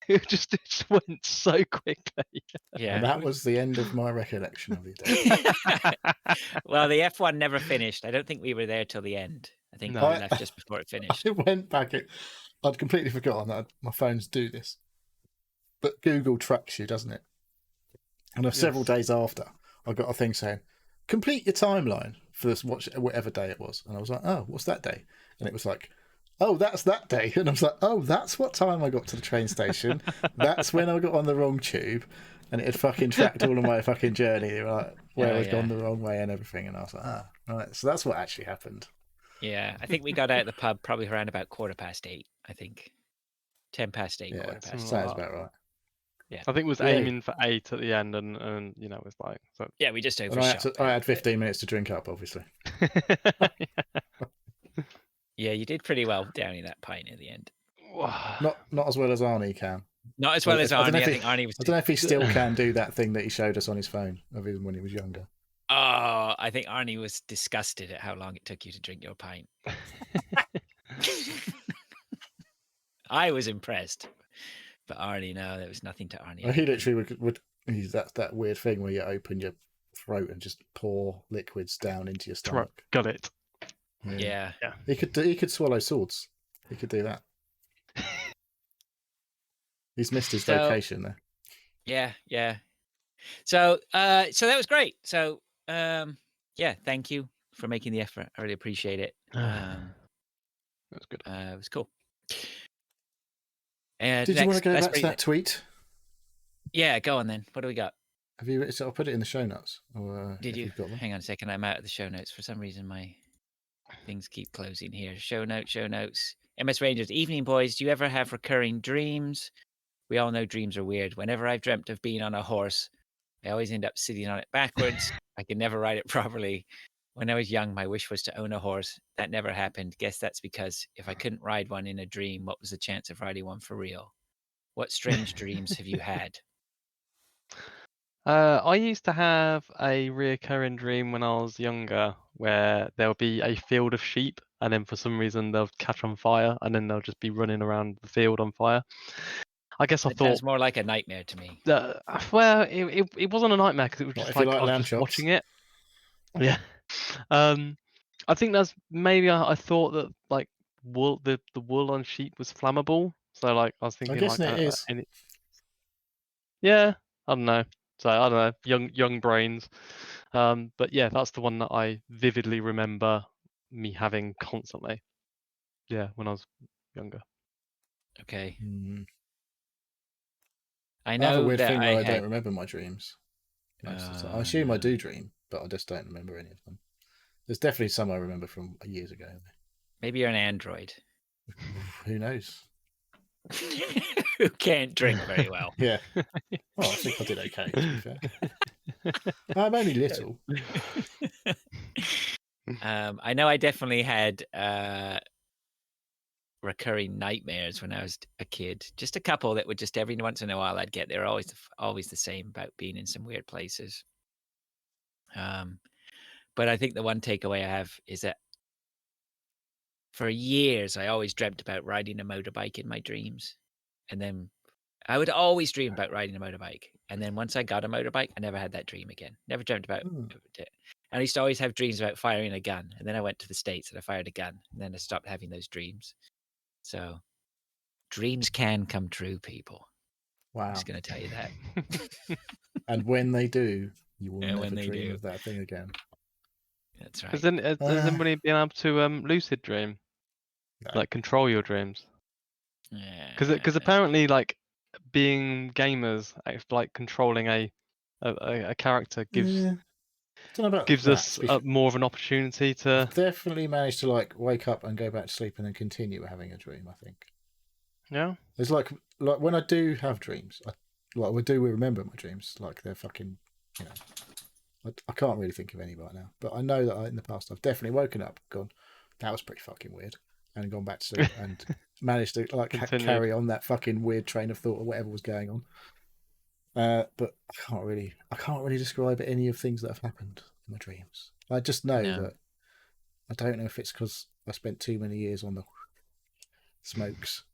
It just went so quickly. Yeah. And that was the end of my recollection of the day. Well, the F1 never finished. I don't think we were there till the end. I think we left just before it finished. I went back. I'd completely forgotten that my phones do this. But Google tracks you, doesn't it? And several days after, I got a thing saying, complete your timeline for this whatever day it was. And I was like, oh, what's that day? And it was like, oh, that's that day. And I was like, oh, that's what time I got to the train station. That's when I got on the wrong tube. And it had fucking tracked all of my fucking journey, like where I'd gone the wrong way and everything. And I was like, right. So that's what actually happened. Yeah, I think we got out of the pub probably around about 8:15, I think. 8:10. Yeah, 8:15. sounds about right. Yeah, I think it was aiming for 8 at the end, and it was like so. Yeah, we just overshot. I had 15 minutes to drink up, obviously. Yeah, you did pretty well downing that pint at the end. Not as well as Arnie can. Not as well as Arnie. I think Arnie was. I don't know if he still can do that thing that he showed us on his phone of him when he was younger. Oh, I think Arnie was disgusted at how long it took you to drink your pint. I was impressed, but Arnie, no, there was nothing to Arnie. He literally would he's that weird thing where you open your throat and just pour liquids down into your stomach. Got it. Yeah. He could swallow swords. He could do that. He's missed his vocation there. Yeah. So that was great. So thank you for making the effort. I really appreciate it. That was good. It was cool. Did you want to go back to that tweet? Yeah, go on then. What do we got? Have you? I'll put it in the show notes. Did you? Hang on a second. I'm out of the show notes. For some reason, my things keep closing here. Show notes. MS Rangers. Evening, boys. Do you ever have recurring dreams? We all know dreams are weird. Whenever I've dreamt of being on a horse, I always end up sitting on it backwards. I can never ride it properly. When I was young, my wish was to own a horse. That never happened. Guess that's because if I couldn't ride one in a dream, what was the chance of riding one for real? What strange dreams have you had? I used to have a reoccurring dream when I was younger where there'll be a field of sheep and then for some reason they'll catch on fire and then they'll just be running around the field on fire. I guess I thought it's more like a nightmare to me. Well, it wasn't a nightmare because it was just like I was just watching it. Yeah. I think that's maybe I thought that like wool the wool on sheep was flammable. So like I was thinking it is. Yeah, I don't know. So I don't know, young brains. But yeah, that's the one that I vividly remember me having constantly. Yeah, when I was younger. Okay. I have a weird thing where I don't remember my dreams. I assume I do dream, but I just don't remember any of them. There's definitely some I remember from years ago. Maybe you're an android. Who knows? Who can't drink very well. Yeah. Well, I think I did okay, to be fair. I'm only little. I know I definitely had recurring nightmares when I was a kid. Just a couple that would just every once in a while I'd get. They're always the same about being in some weird places. But I think the one takeaway I have is that for years I always dreamt about riding a motorbike in my dreams, and then I would always dream about riding a motorbike. And then once I got a motorbike, I never had that dream again. Never dreamt about it. And I used to always have dreams about firing a gun. And then I went to the States and I fired a gun. And then I stopped having those dreams. So dreams can come true, people. Wow. I'm just going to tell you that. And when they do, you will Yeah, never dream of that thing again. That's right. Has anybody been able to lucid dream? No. Like control your dreams? Yeah. Because apparently, like being gamers, like controlling a character gives us more of an opportunity to. I've definitely managed to like wake up and go back to sleep and then continue having a dream. I think. Yeah. It's like when I do have dreams, we remember my dreams. Like they're fucking, you know. I can't really think of any right now, but I know that in the past I've definitely woken up, gone, that was pretty fucking weird, and gone back to sleep and managed to like carry on that fucking weird train of thought or whatever was going on. But I can't really describe any of things that have happened in my dreams. I just know that I don't know if it's because I spent too many years on the smokes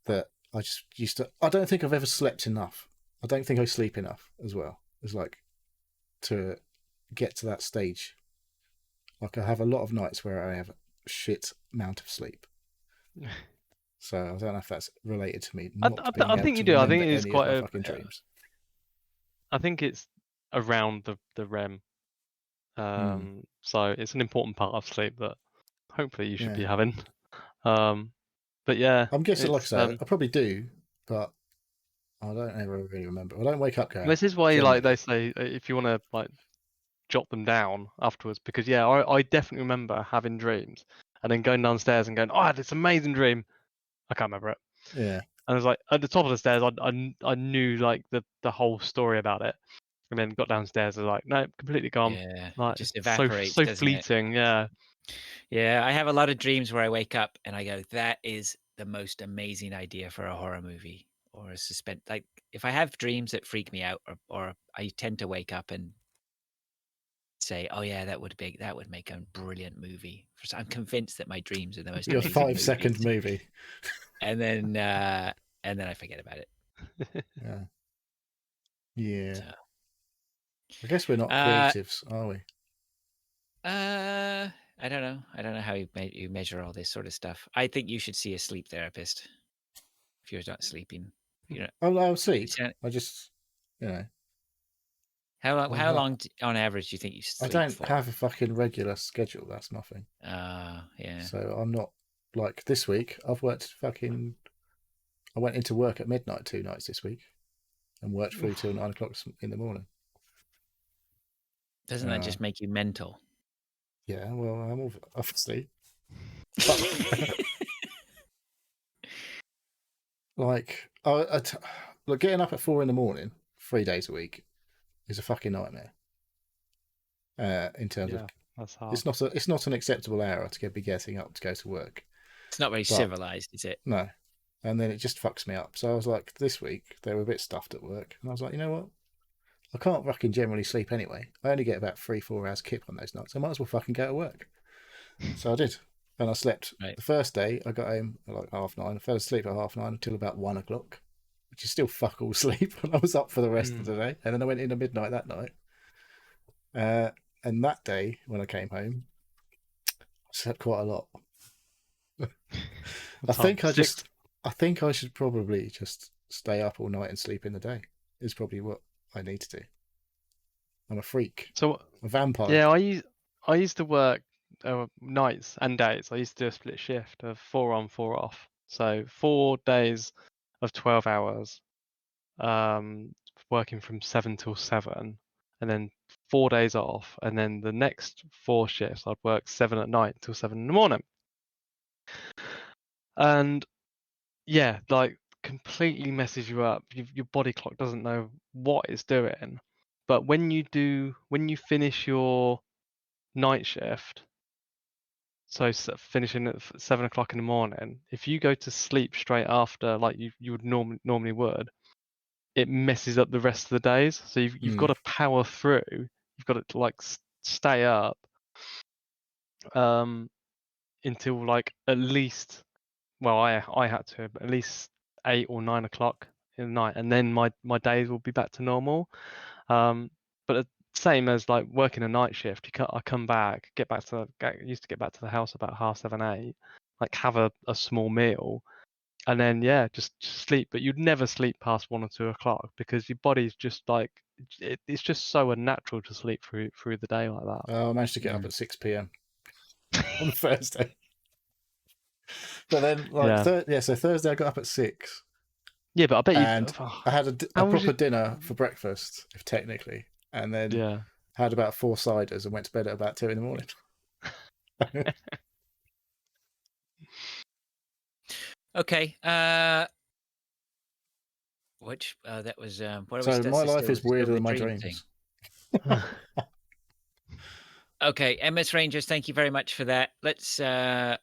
that I just used to. I don't think I've ever slept enough. I don't think I sleep enough as well. It's like to get to that stage. Like I have a lot of nights where I have a shit amount of sleep. So I don't know if that's related to me. I think you do. I think it is quite a fucking dreams. I think it's around the REM. So it's an important part of sleep that hopefully you should be having. But yeah, I'm guessing, like I say, I probably do, but I don't ever really remember. I don't wake up going. This is why, like they say, if you want to like jot them down afterwards, because I definitely remember having dreams and then going downstairs and going, oh, I had this amazing dream. I can't remember it. Yeah. And I was like, at the top of the stairs, I knew like the whole story about it, and then got downstairs. I was like, no, completely gone. Yeah, like, just evaporates. So fleeting. Yeah. Yeah, I have a lot of dreams where I wake up and I go, that is the most amazing idea for a horror movie or a suspense. Like if I have dreams that freak me out, or I tend to wake up and say, oh yeah, that would make a brilliant movie. I'm convinced that my dreams are the most. Your 5-second movie. And then I forget about it. Yeah. Yeah. So. I guess we're not creatives, are we? I don't know. I don't know how you measure all this sort of stuff. I think you should see a sleep therapist if you're not sleeping. You know, I'll sleep. I just, you know. How long on average do you think you sleep? I don't have a fucking regular schedule. That's my thing. Yeah. So I'm not like this week. I've worked fucking. I went into work at midnight 2 nights this week, and worked through till 9 o'clock in the morning. Doesn't that just make you mental? Yeah, well, I'm obviously. Like, look, getting up at 4 in the morning, 3 days a week, is a fucking nightmare. In terms of, that's hard. It's not an acceptable hour to be getting up to go to work. It's not very civilized, is it? No, and then it just fucks me up. So I was like, this week they were a bit stuffed at work, and I was like, you know what? I can't fucking generally sleep anyway. I only get about 3-4 hours kip on those nights. I might as well fucking go to work. So I did. And I slept. Right. The first day, I got home at like 9:30. I fell asleep at 9:30 until about 1 o'clock, which is still fuck all sleep. And I was up for the rest of the day. And then I went in at midnight that night. And that day, when I came home, I slept quite a lot. I think I should probably just stay up all night and sleep in the day. Is probably what I need to do. I'm a freak. So a vampire. Yeah, I used to work nights and days. I used to do a split shift of 4 on, 4 off. So 4 days of 12 hours, working from 7 till 7, and then 4 days off, and then the next 4 shifts I'd work 7 at night till 7 in the morning. And yeah, like completely messes you up. Your body clock doesn't know what it's doing. But when you finish your night shift, so finishing at 7 o'clock in the morning, if you go to sleep straight after, like you would normally would, it messes up the rest of the days. So you've got to power through. You've got to like stay up until like at least, well, I had to at least 8 or 9 o'clock in the night, and then my days will be back to normal. But same as like working a night shift, I come back, used to get back to the house about 7:30, 8, like have a small meal, and then just sleep. But you'd never sleep past 1 or 2 o'clock because your body's just like it's just so unnatural to sleep through the day like that. I managed to get up at 6 p.m. on Thursday. But then, so Thursday I got up at 6. Yeah, but I bet I had a proper dinner for breakfast, if technically, and then had about 4 ciders and went to bed at about 2 in the morning. Okay. Which that was what so my life is weirder than my dreams. Okay, MS Rangers, thank you very much for that. Let's okay,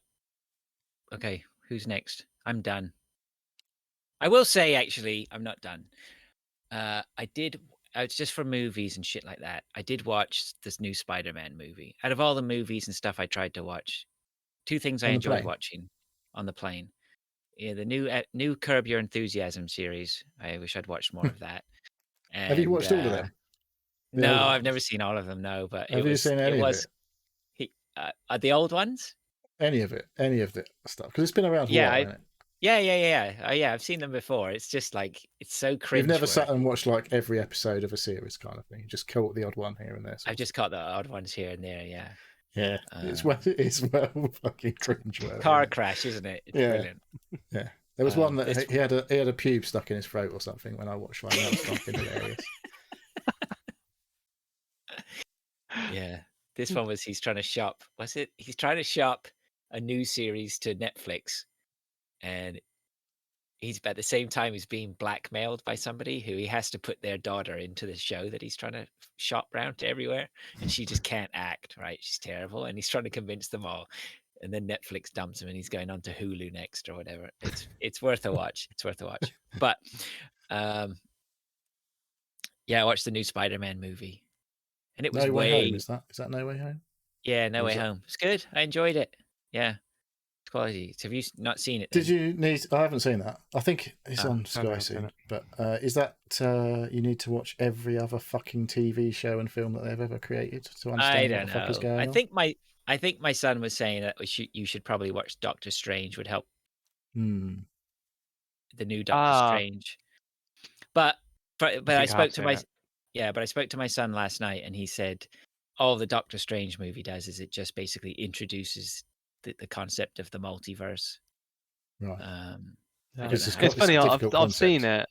who's next? I'm done. I will say, actually, I'm not done. It's just for movies and shit like that. I did watch this new Spider-Man movie. Out of all the movies and stuff I tried to watch, 2 things I enjoyed watching on the plane. Yeah, the new Curb Your Enthusiasm series. I wish I'd watched more of that. And, have you watched all of them? No, I've never seen all of them. No, but have you seen any of it? The old ones. Any of the stuff, because it's been around for a while, hasn't it? Yeah. I've seen them before. It's just like it's so cringe. You've never sat and watched like every episode of a series kind of thing. You just caught the odd one here and there. I've just caught the odd ones here and there. Yeah. Yeah, it's well fucking cringe. Car crash, isn't it? It's brilliant. Yeah, there was one that he had a pube stuck in his throat or something when I watched one. That was fucking hilarious. Yeah, this one was he's trying to shop. He's trying to shop a new series to Netflix, and he's at the same time he's being blackmailed by somebody who he has to put their daughter into the show that he's trying to shop around to everywhere, and she just can't act, right? She's terrible, and he's trying to convince them all, and then Netflix dumps him and he's going on to Hulu next or whatever. It's worth a watch. It's worth a watch. But I watched the new Spider-Man movie, and it was No Way Home. Is that No Way Home? Yeah, No Way Home. It's good. I enjoyed it. Yeah. Quality. Have you not seen it? Then? Did you need? I haven't seen that. I think it's on Sky soon. But is that you need to watch every other fucking TV show and film that they've ever created to understand what the fuck is going on? I think my son was saying that you should probably watch Doctor Strange. Would help. The new Doctor Strange. But I spoke to my son last night, and he said all the Doctor Strange movie does is it just basically introduces the concept of the multiverse. Right. It's funny. I've seen it,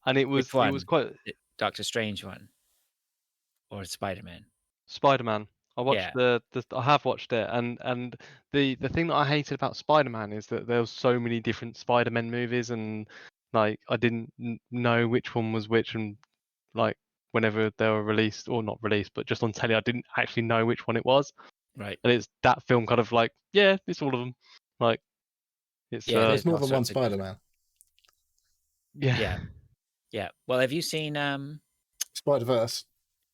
and it was quite Doctor Strange one or Spider-Man. I watched I have watched it, and the thing that I hated about Spider-Man is that there was so many different Spider-Man movies, and like I didn't know which one was which, and like whenever they were released or not released, but just on telly, I didn't actually know which one it was. Right. And it's that film kind of like, it's all of them. Like, it's there's more than one Spider-Man. Yeah. Well, have you seen Spider-Verse?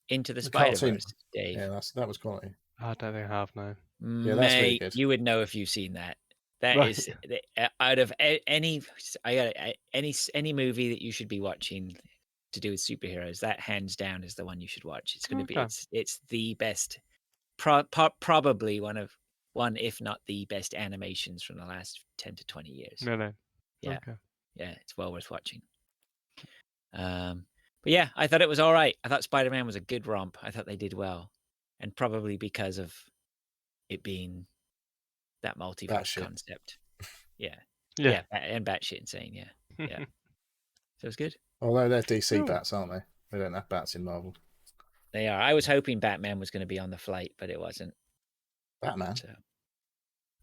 Into the Spider-Verse, Dave? Yeah, that was quality. I don't think I have, no. Yeah, that's really good. You would know if you've seen that. That is out of any movie that you should be watching to do with superheroes. That hands down is the one you should watch. It's going to be it's the best. Probably one, if not the best animations from the last 10 to 20 years. No. Yeah. Okay. Yeah, it's well worth watching. But yeah, I thought it was all right. I thought Spider-Man was a good romp. I thought they did well. And probably because of it being that multiverse concept. Yeah. And batshit insane, yeah. So it's good. Although they're DC bats, aren't they? They don't have bats in Marvel. They are. I was hoping Batman was going to be on the flight, but it wasn't. Batman? So,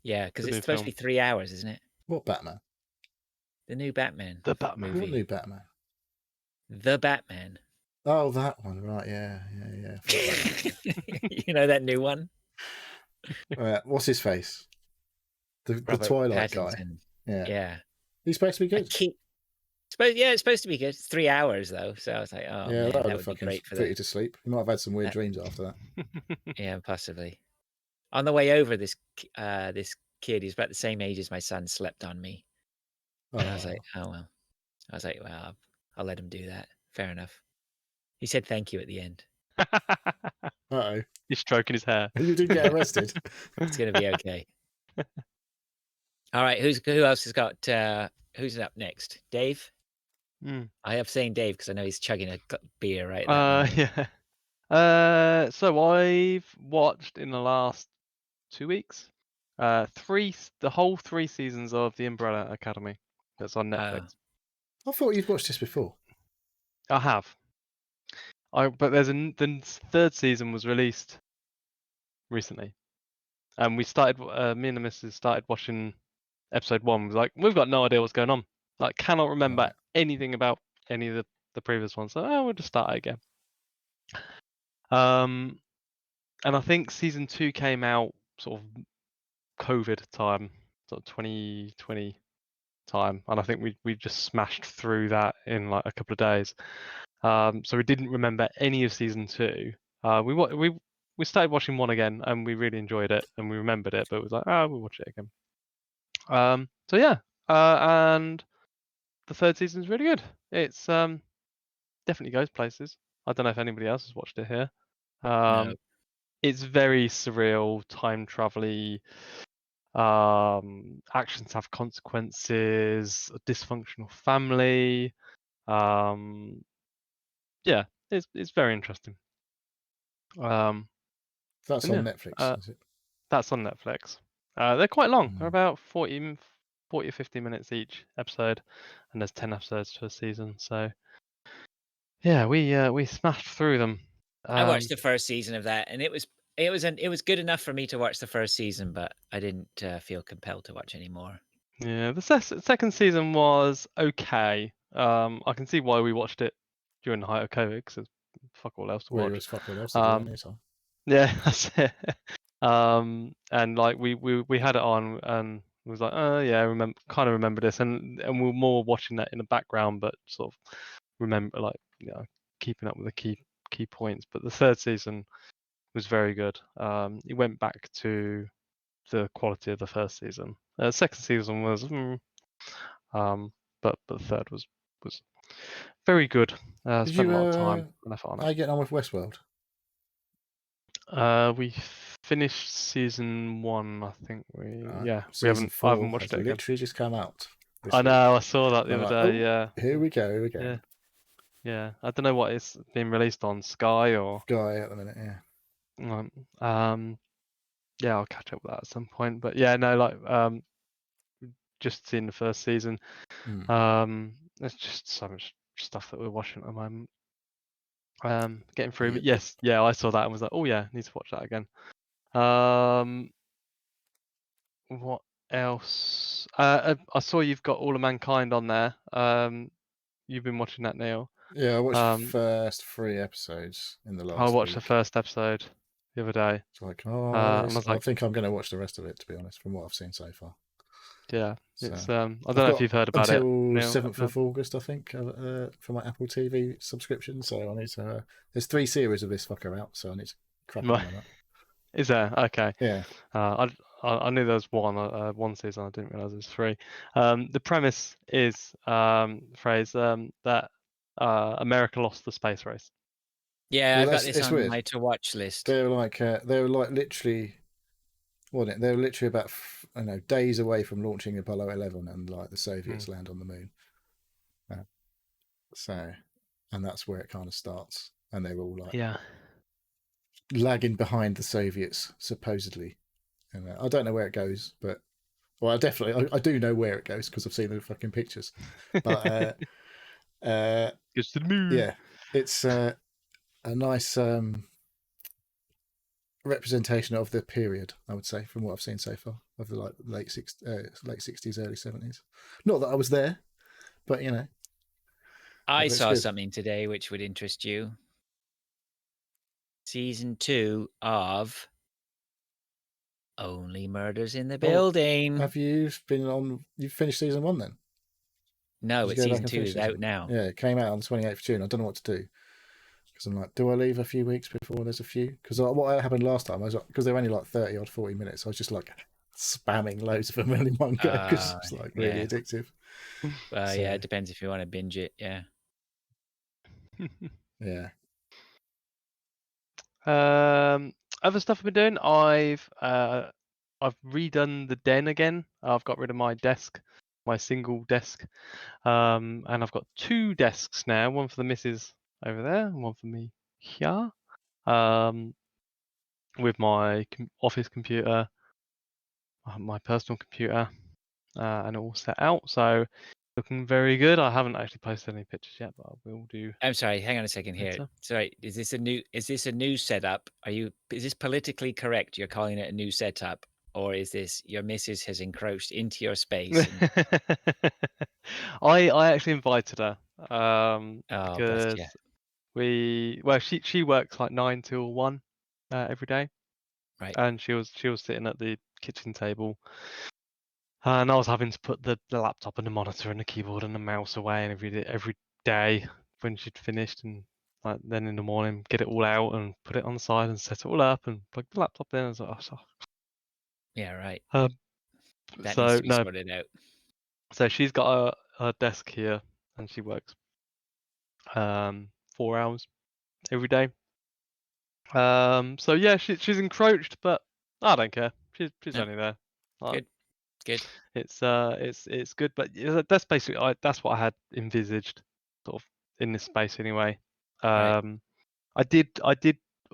yeah, because it's supposed to be 3 hours, isn't it? What Batman? The new Batman. The Batman movie. What new Batman? The Batman. Oh, that one. Right, yeah. You know that new one? What's his face? The Twilight Pattinson. Guy. Yeah. He's supposed to be good. It's supposed to be good. It's 3 hours though, so I was like, oh, yeah, man, that would be great for put you to sleep. You might have had some weird dreams after that. Yeah, possibly. On the way over, this kid, he's about the same age as my son, slept on me. And I was like, oh well. I was like, well, I'll let him do that. Fair enough. He said thank you at the end. Uh-oh. He's stroking his hair. You didn't get arrested. It's gonna be okay. All right, who else has got who's up next? Dave? Mm. I have saying Dave because I know he's chugging a beer right now. Yeah. So I've watched in the last 2 weeks, the whole 3 seasons of The Umbrella Academy. That's on Netflix. I thought you'd watched this before. I have. But the third season was released recently, and we started. Me and the missus started watching episode 1. We was like, we've got no idea what's going on. Like, cannot remember anything about any of the previous ones. So we'll just start again. And I think season 2 came out sort of COVID time, sort of 2020 time, and I think we just smashed through that in like a couple of days. So we didn't remember any of season 2. We started watching 1 again, and we really enjoyed it, and we remembered it, but it was like, we'll watch it again. So yeah, and the third season is really good. It's definitely goes places. I don't know if anybody else has watched it here. No. It's very surreal, time travel-y. Actions have consequences. A dysfunctional family. Yeah, it's very interesting. That's on Netflix, is it? That's on Netflix. They're quite long. They're about 40 or 50 minutes each episode, and there's 10 episodes to a season. So yeah, we smashed through them. I watched the first season of that, and it was good enough for me to watch the first season, but I didn't feel compelled to watch anymore. Yeah, the second season was okay. I can see why we watched it during the height of COVID, because there's fuck all else to watch. There was fuck all else to do anytime. Yeah, that's it. And like we had it on, and it was like, yeah, I kind of remember this, and we were more watching that in the background, but sort of remember, like, keeping up with the key points. But the third season was very good. It went back to the quality of the first season. Second season was, but the third was very good. Spent a lot of time and effort on it. How are you getting on with Westworld? We finished season 1, I think. We haven't watched it. Literally just come out. I know. I saw that the other day. Yeah. Here we go again. Yeah. I don't know what it's been released on, Sky or Sky at the minute. Yeah. Yeah, I'll catch up with that at some point. But yeah, no, like just seen the first season. There's just so much stuff that we're watching at the moment. Getting through. But yes, yeah, I saw that and was like, oh yeah, need to watch that again. What else? I saw you've got All of Mankind on there. You've been watching that, Neil? Yeah, I watched the first 3 episodes in the last I watched week. the first episode the other day. It's like, I think I'm going to watch the rest of it, to be honest, from what I've seen so far. Yeah, it's I don't know if you've heard about it. Until 7th of August, I think, for my Apple TV subscription. So I need to. There's 3 series of this fucker out, so I need to crack on that. Is there? Okay. Yeah. I knew there was one season. I didn't realize there was 3. The premise is that America lost the space race. Yeah, I've got this on my to watch list. They were like literally. Wasn't it? They were literally about days away from launching Apollo 11, and like the Soviets land on the moon. And that's where it kind of starts, and they're all like lagging behind the Soviets supposedly. And I don't know where it goes, but I do know where it goes because I've seen the fucking pictures. But gets to the moon. Yeah, it's a nice representation of the period, I would say, from what I've seen so far, of the like late 60s, early 70s. Not that I was there, but I saw something today which would interest you. Season 2 of Only Murders in the Building. Have you been on? You've finished season 1 then? No, it's season 2 is out now. Yeah, it came out on the 28th of June. I don't know what to do. Because I'm like, do I leave a few weeks before there's a few? Because what happened last time, I was because they're only like 30 or 40 minutes, I was just like spamming loads of them in one go because it's like really addictive. Yeah, it depends if you want to binge it. Yeah. Yeah. Other stuff I've been doing, I've redone the den again. I've got rid of my desk my single desk, and I've got 2 desks now. One for the missus over there, and one for me here. With my office computer, my personal computer, and all set out. So looking very good. I haven't actually posted any pictures yet, but I will do. I'm sorry. Hang on a second here. later. Sorry, is this a new setup? Is this politically correct? You're calling it a new setup, or is this your missus has encroached into your space? I actually invited her Oh, bless you. because she works like 9 till 1 every day, Right. and she was sitting at the kitchen table, and I was having to put the laptop and the monitor and the keyboard and the mouse away, and every day when she'd finished, and like then in the morning get it all out and put it on the side and set it all up and plug the laptop in. I was like, oh, Yeah, right. that needs so to be no. sorted out. So she's got a desk here, and she works 4 hours every day. So yeah, she's encroached, but I don't care. She's No. only there. Good. It's good, but that's basically that's what I had envisaged, sort of in this space anyway. Right. I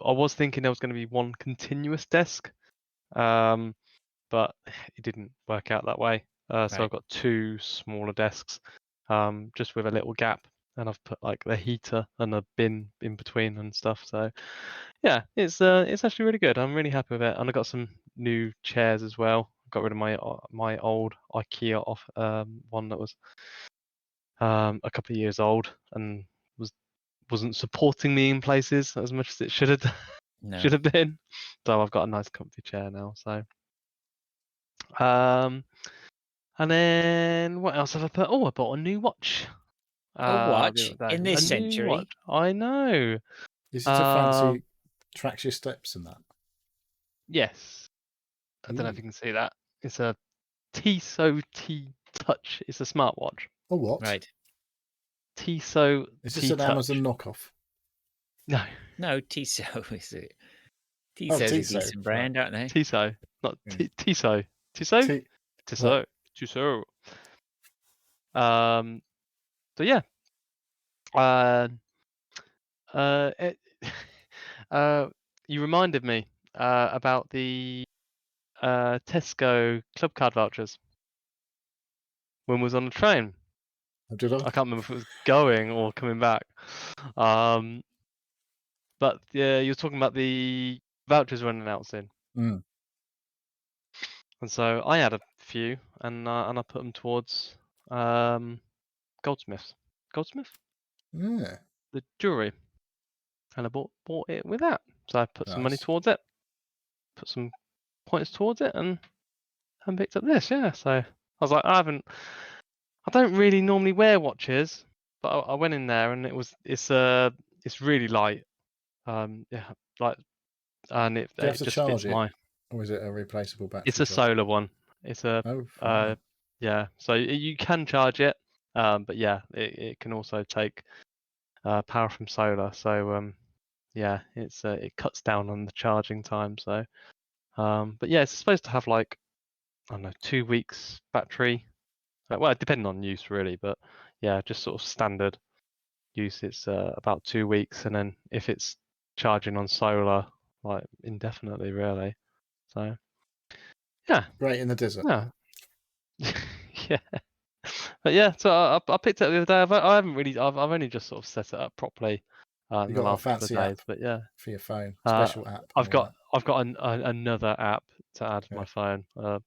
was thinking there was going to be one continuous desk, but it didn't work out that way. So Right. I've got 2 smaller desks, just with a little gap, and I've put like the heater and a bin in between and stuff. So yeah, it's actually really good. I'm really happy with it, and I got some new chairs as well. Got rid of my old IKEA one that was a couple of years old and wasn't supporting me in places as much as it should have been. So I've got a nice comfy chair now. So and then what else have I put? Oh, I bought a new watch. A watch The other day. in this A new century? watch. I know. Is it a fancy tracks your steps and that? Yes. I don't know if you can see that. It's a Tissot T-Touch. It's a smartwatch. Oh, what? Right. Tissot Is this T-Touch. an Amazon knockoff? No. No, Tissot is it? Tissot's a decent brand, aren't they? Tissot, not Tissot. Tissot? Tissot. Tissot. So yeah. You reminded me about the Tesco club card vouchers when we was on the train. Did I? I can't remember if it was going or coming back. But yeah, you were talking about the vouchers running out soon. Mm. And so I had a few, and I put them towards Goldsmiths. Goldsmith? Yeah. The jewelry. And I bought it with that. So I put some money towards it, put some points towards it, and picked up this. Yeah. So I was like, I don't really normally wear watches, but I went in there and it's really light. Yeah, like, and it Do you have to just charge fits it, or is it a replaceable battery? It's a solar one. It's a yeah. So you can charge it, but yeah, it can also take power from solar. So yeah, it cuts down on the charging time. So but yeah, it's supposed to have like, I don't know, 2 weeks battery. Well, depending on use really, but yeah, just sort of standard use, it's about 2 weeks, and then if it's charging on solar, like indefinitely really. So yeah, great in the desert. Yeah. Yeah. But yeah, so I picked it up the other day. I've only just sort of set it up properly in the last couple of days. But yeah, for your phone, special app. I've got another app to add to my phone,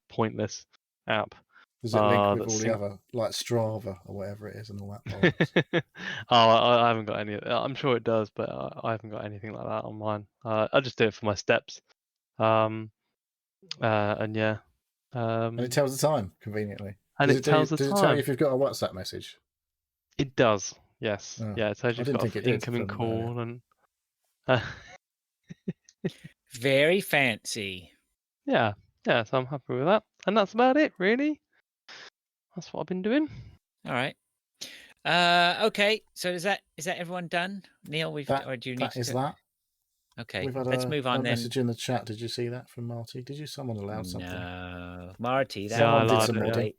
Pointless app. Does it link with all the other, like Strava or whatever it is, and all that? I haven't got any. I'm sure it does, but I haven't got anything like that on mine. I just do it for my steps. And yeah. And it tells the time conveniently. And does it tells the time. Does it tell you if you've got a WhatsApp message? It does. Yes. Yeah. It tells you you've got an incoming call and. Very fancy. Yeah. Yeah. So I'm happy with that, and that's about it, really. That's what I've been doing. All right. Okay. So is that everyone done? Neil, or do you need to? That. Okay, we've had let's move on. A message in the chat. Did you see that from Marty? Someone allowed something? No, Marty. Someone did some modding.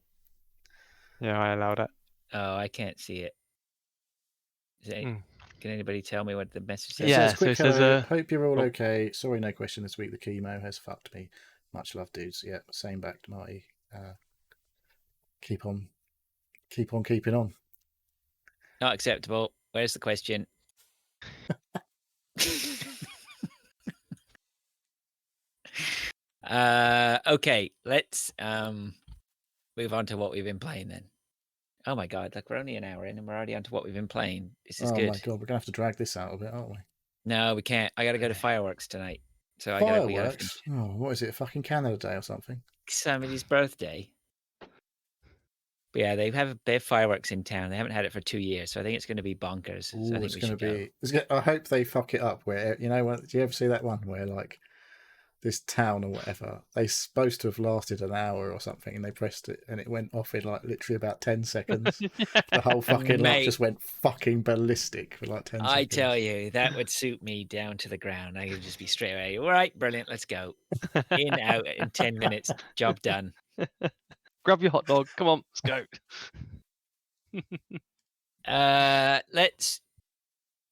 Yeah, I allowed it. Oh, I can't see it. Can anybody tell me what the message says? It says, so quick it says, hello, hope you're all okay. Sorry, no question this week. The chemo has fucked me. Much love, dudes. Yeah, same back to Marty. Keep on keeping on. Not acceptable. Where's the question? Okay, let's move on to what we've been playing then. Oh my god, like we're only an hour in and we're already on to what we've been playing. This is good. Oh my god, we're gonna have to drag this out a bit, aren't we? No, we can't. I gotta go to fireworks tonight. So fireworks? Oh, what is it? Fucking Canada Day or something? Somebody's birthday. But yeah, they have fireworks in town. They haven't had it for 2 years, so I think it's going to be bonkers. Ooh, so I think it's going to be. I hope they fuck it up. Where do you ever see that one where like this town or whatever, they're supposed to have lasted an hour or something, and they pressed it and it went off in like literally about 10 seconds. The whole fucking lot just went fucking ballistic for like 10 seconds. I tell you, that would suit me down to the ground. I could just be straight away. All right, brilliant, let's go. In, out in 10 minutes, job done. Grab your hot dog. Come on, let's go. Let's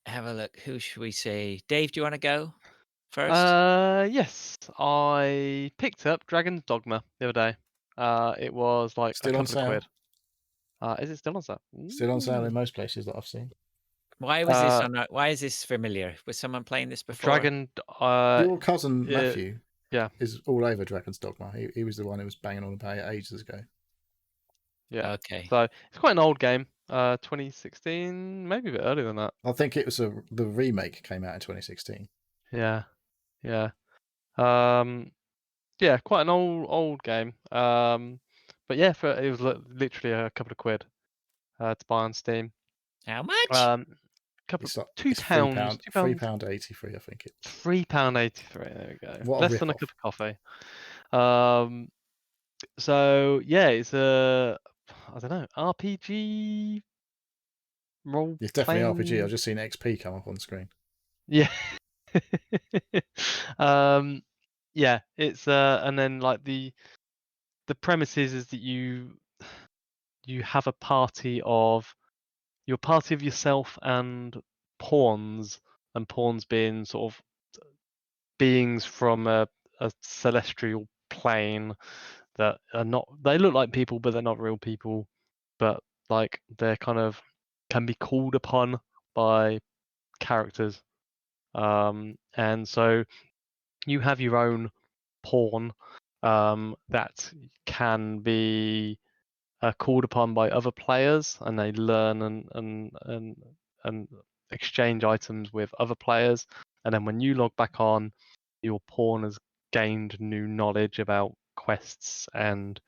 have a look. Who should we say? Dave, do you want to go first? Yes. I picked up Dragon's Dogma the other day. It was like still a couple on sale. Of quid. Is it still on sale? Still on sale in most places that I've seen. Why was this on? Why is this familiar? Was someone playing this before? Dragon. Your cousin Matthew. Yeah. Is all over Dragon's Dogma. He was the one who was banging on about it ages ago. Yeah. Okay. So it's quite an old game. 2016, maybe a bit earlier than that. I think it was the remake came out in 2016. Yeah. Yeah. Yeah, quite an old game. But yeah, it was literally a couple of quid to buy on Steam. How much? It's £2, £3.83, I think it. £3.83. There we go. What Less than a cup of coffee. So yeah, it's a I don't know RPG role. It's definitely RPG. I've just seen XP come up on screen. Yeah. Yeah, it's and then like the premise is that you have a party of yourself and pawns being sort of beings from a celestial plane that are not, they look like people but they're not real people, but like they're kind of can be called upon by characters, and so you have your own pawn that can be called upon by other players, and they learn and exchange items with other players, and then when you log back on, your pawn has gained new knowledge about quests and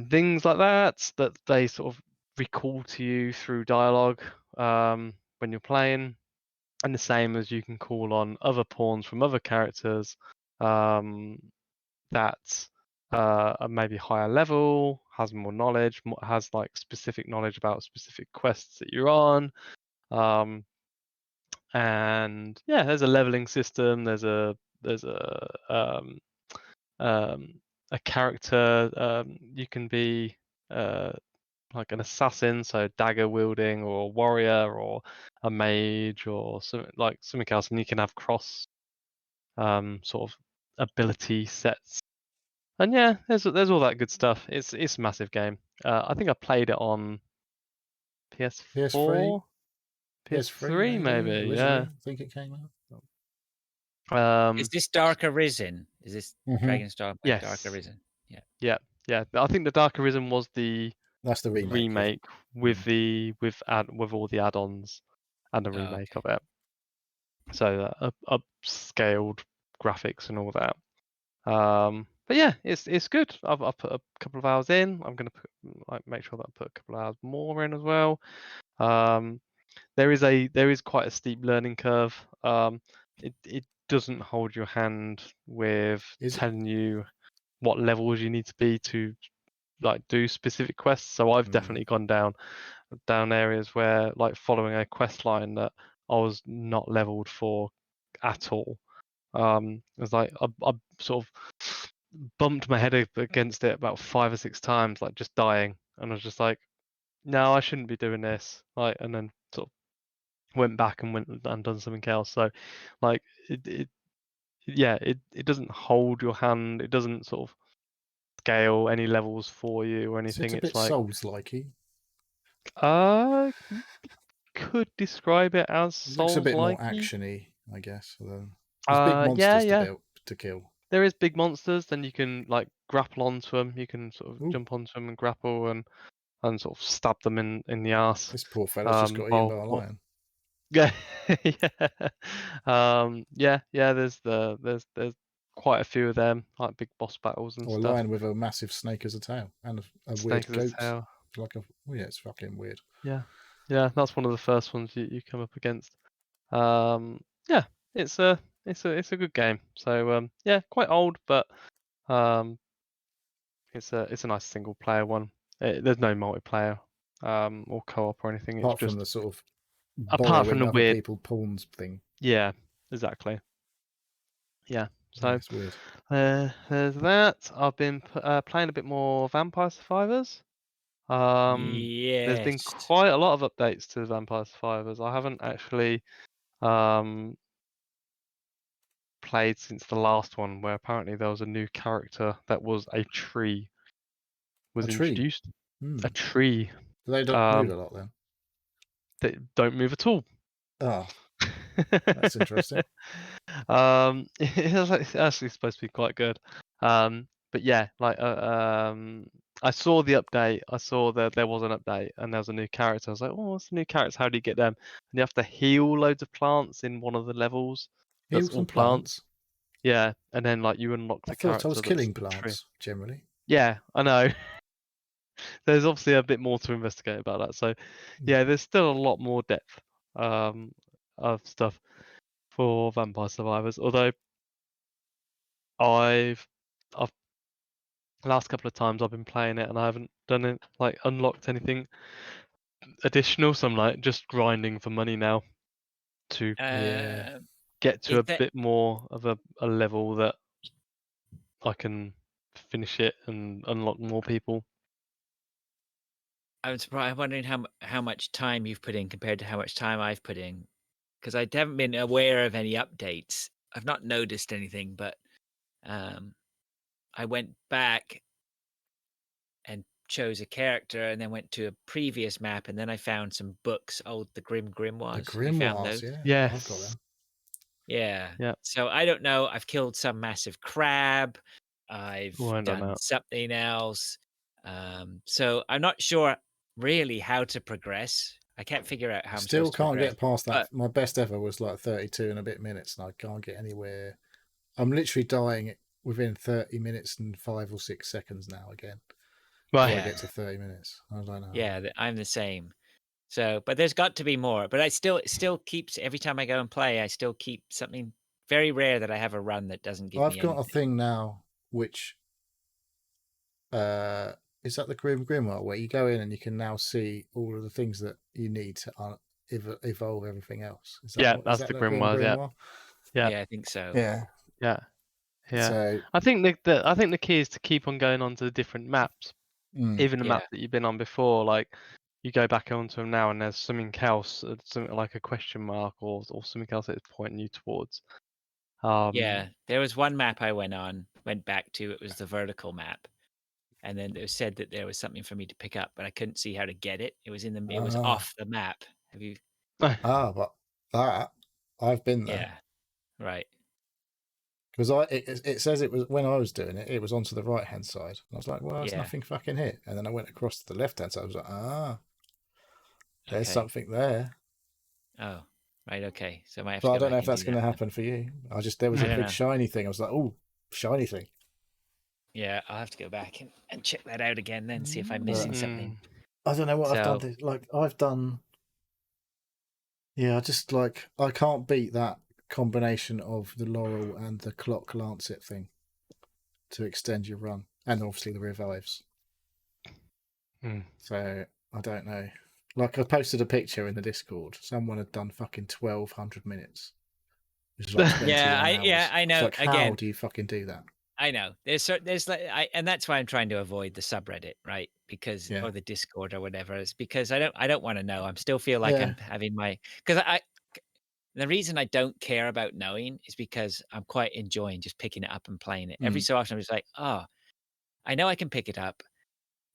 things like that they sort of recall to you through dialogue when you're playing, and the same as you can call on other pawns from other characters that are maybe higher level, has more knowledge, has like specific knowledge about specific quests that you're on, and yeah, there's a leveling system. There's a character. You can be like an assassin, so dagger wielding, or a warrior, or a mage, or something else, and you can have cross sort of ability sets. And yeah, there's all that good stuff. It's a massive game. I think I played it on PS4, PS3 maybe. Yeah, I think it came out. Is this Dark Arisen? Is this Dragon's Dogma? Yes. Dark Arisen. Yeah. I think the Dark Arisen was that's the remake with all the add-ons and the remake of it. So upscaled graphics and all that. But yeah, it's good. I've put a couple of hours in. I'm gonna make sure that I put a couple of hours more in as well. There is quite a steep learning curve. It doesn't hold your hand with telling you what levels you need to be to like do specific quests. So I've definitely gone down areas where, like, following a quest line that I was not leveled for at all. It's like I sort of bumped my head up against it about 5 or 6 times, like just dying, and I was just like, no, I shouldn't be doing this. Like, and then sort of went back and went and done something else. So, like, it doesn't hold your hand. It doesn't sort of scale any levels for you or anything. It's a bit like Souls-likey. Could describe it as It Souls-like. looks a bit more actiony, I guess. There's big monsters to kill. There is big monsters. Then you can like grapple onto them. You can sort of jump onto them and grapple and sort of stab them in the arse. This poor fella's just got eaten by a lion. Yeah, yeah. There's quite a few of them, like big boss battles and stuff. Or a lion with a massive snake as a tail and a weird goat. It's fucking weird. Yeah, that's one of the first ones you come up against. Yeah, it's a good game. So yeah, quite old, but it's a nice single player one. There's no multiplayer or co-op or anything. Apart from the sort of apart from the weird people pawns thing. Yeah, exactly. Yeah, so it's weird. There's that. I've been playing a bit more Vampire Survivors. There's been quite a lot of updates to Vampire Survivors. I haven't actually played since the last one, where apparently there was a new character that was a tree introduced. A tree. They don't move a lot then. They don't move at all. Oh, that's interesting. It's actually supposed to be quite good. But yeah, like I saw the update. I saw that there was an update and there was a new character. I was like, oh, what's the new character? How do you get them? And you have to heal loads of plants in one of the levels. Heal some plants. Yeah, and then like you unlock the character. I was killing plants generally. Yeah, I know. There's obviously a bit more to investigate about that. So yeah, there's still a lot more depth of stuff for Vampire Survivors. Although I've last couple of times I've been playing it and I haven't done it, like unlocked anything additional, so I'm like just grinding for money now to get to a bit more of a level that I can finish it and unlock more people. I'm surprised. I'm wondering how much time you've put in compared to how much time I've put in, because I haven't been aware of any updates. I've not noticed anything, but I went back and chose a character and then went to a previous map, and then I found some books, the Grim Grimoires. The Grimoires, yeah. I've got them. Yeah. So I don't know. I've killed some massive crab. I've done something else. So I'm not sure really how to progress. I can't figure out how. Still can't get past that. My best ever was like 32 and a bit minutes, and I can't get anywhere. I'm literally dying within 30 minutes and 5 or 6 seconds now again. Right. I get to 30 minutes. I don't know. Yeah, I'm the same. So, but there's got to be more. But it still keeps, every time I go and play, I still keep something. Very rare that I have a run that doesn't give me anything. I've got a thing now, which is that the Grim Grimoire, where you go in and you can now see all of the things that you need to evolve everything else. That's the Grimoire. Yeah, I think so. Yeah. So, I think the key is to keep on going on to the different maps, even the map that you've been on before. Like you go back onto them now, and there's something else, something like a question mark or something else that is pointing you towards. There was one map I went back to. It was the vertical map, and then it was said that there was something for me to pick up, but I couldn't see how to get it. It was it was off the map. Have you? But that I've been there. Yeah, right. Because it says it was when I was doing it, it was onto the right hand side. I was like, well, there's nothing fucking here. And then I went across to the left hand side. I was like, there's something there. Oh, right, okay. So I don't know if that's going to happen for you. There was a big shiny thing. I was like, oh, shiny thing. Yeah, I'll have to go back and check that out again then, see if I'm missing something. I don't know what I've done. I've done. Yeah, I can't beat that combination of the Laurel and the Clock Lancet thing to extend your run, and obviously the revives. So I don't know. Like I posted a picture in the Discord. Someone had done fucking 1,200 minutes. Which is like 20 hours. I know. It's like, how do you fucking do that? I know. There's like and that's why I'm trying to avoid the subreddit, right? Because or the Discord or whatever. It's because I don't want to know. I still feel like I'm having my because the reason I don't care about knowing is because I'm quite enjoying just picking it up and playing it. Every so often I'm just like, oh, I know I can pick it up.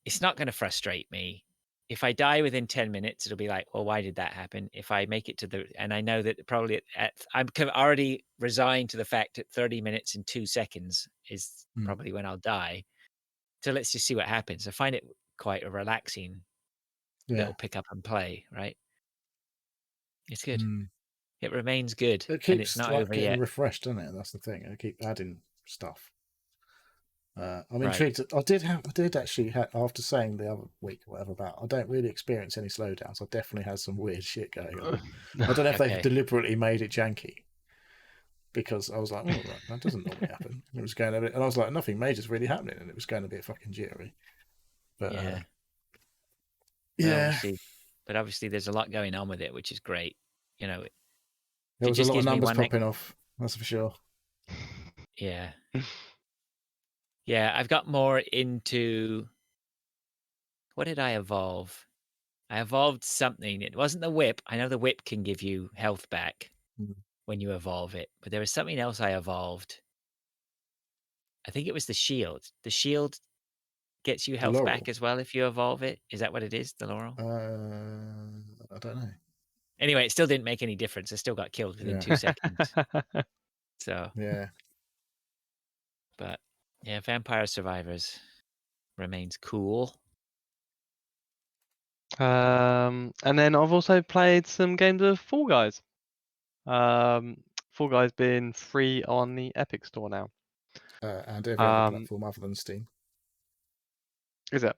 It's not going to frustrate me. If I die within 10 minutes, it'll be like, well, why did that happen? If I make it to and I know that probably I'm already resigned to the fact that 30 minutes and 2 seconds is probably when I'll die. So let's just see what happens. I find it quite a relaxing little pick up and play, right? It's good. It remains good. It keeps getting refreshed, doesn't it? That's the thing. I keep adding stuff. I'm intrigued. I did actually, after saying the other week or whatever about, I don't really experience any slowdowns. I definitely had some weird shit going on. I don't know if they've deliberately made it janky, because I was like, oh, that doesn't normally happen. It was going a bit, and I was like, nothing major's really happening, and it was going a bit fucking jittery. But but obviously there's a lot going on with it, which is great. You know, there was a lot of numbers popping off. That's for sure. Yeah. Yeah, I've got more into what did I evolve? I evolved something. It wasn't the whip. I know the whip can give you health back when you evolve it, but there was something else I evolved. I think it was the shield. The shield gets you health back as well if you evolve it. Is that what it is, the laurel? I don't know. Anyway, it still didn't make any difference. I still got killed within 2 seconds. So yeah. But yeah, Vampire Survivors remains cool. And then I've also played some games of Fall Guys. Fall Guys being free on the Epic Store now. And every other platform other than Steam. Is it?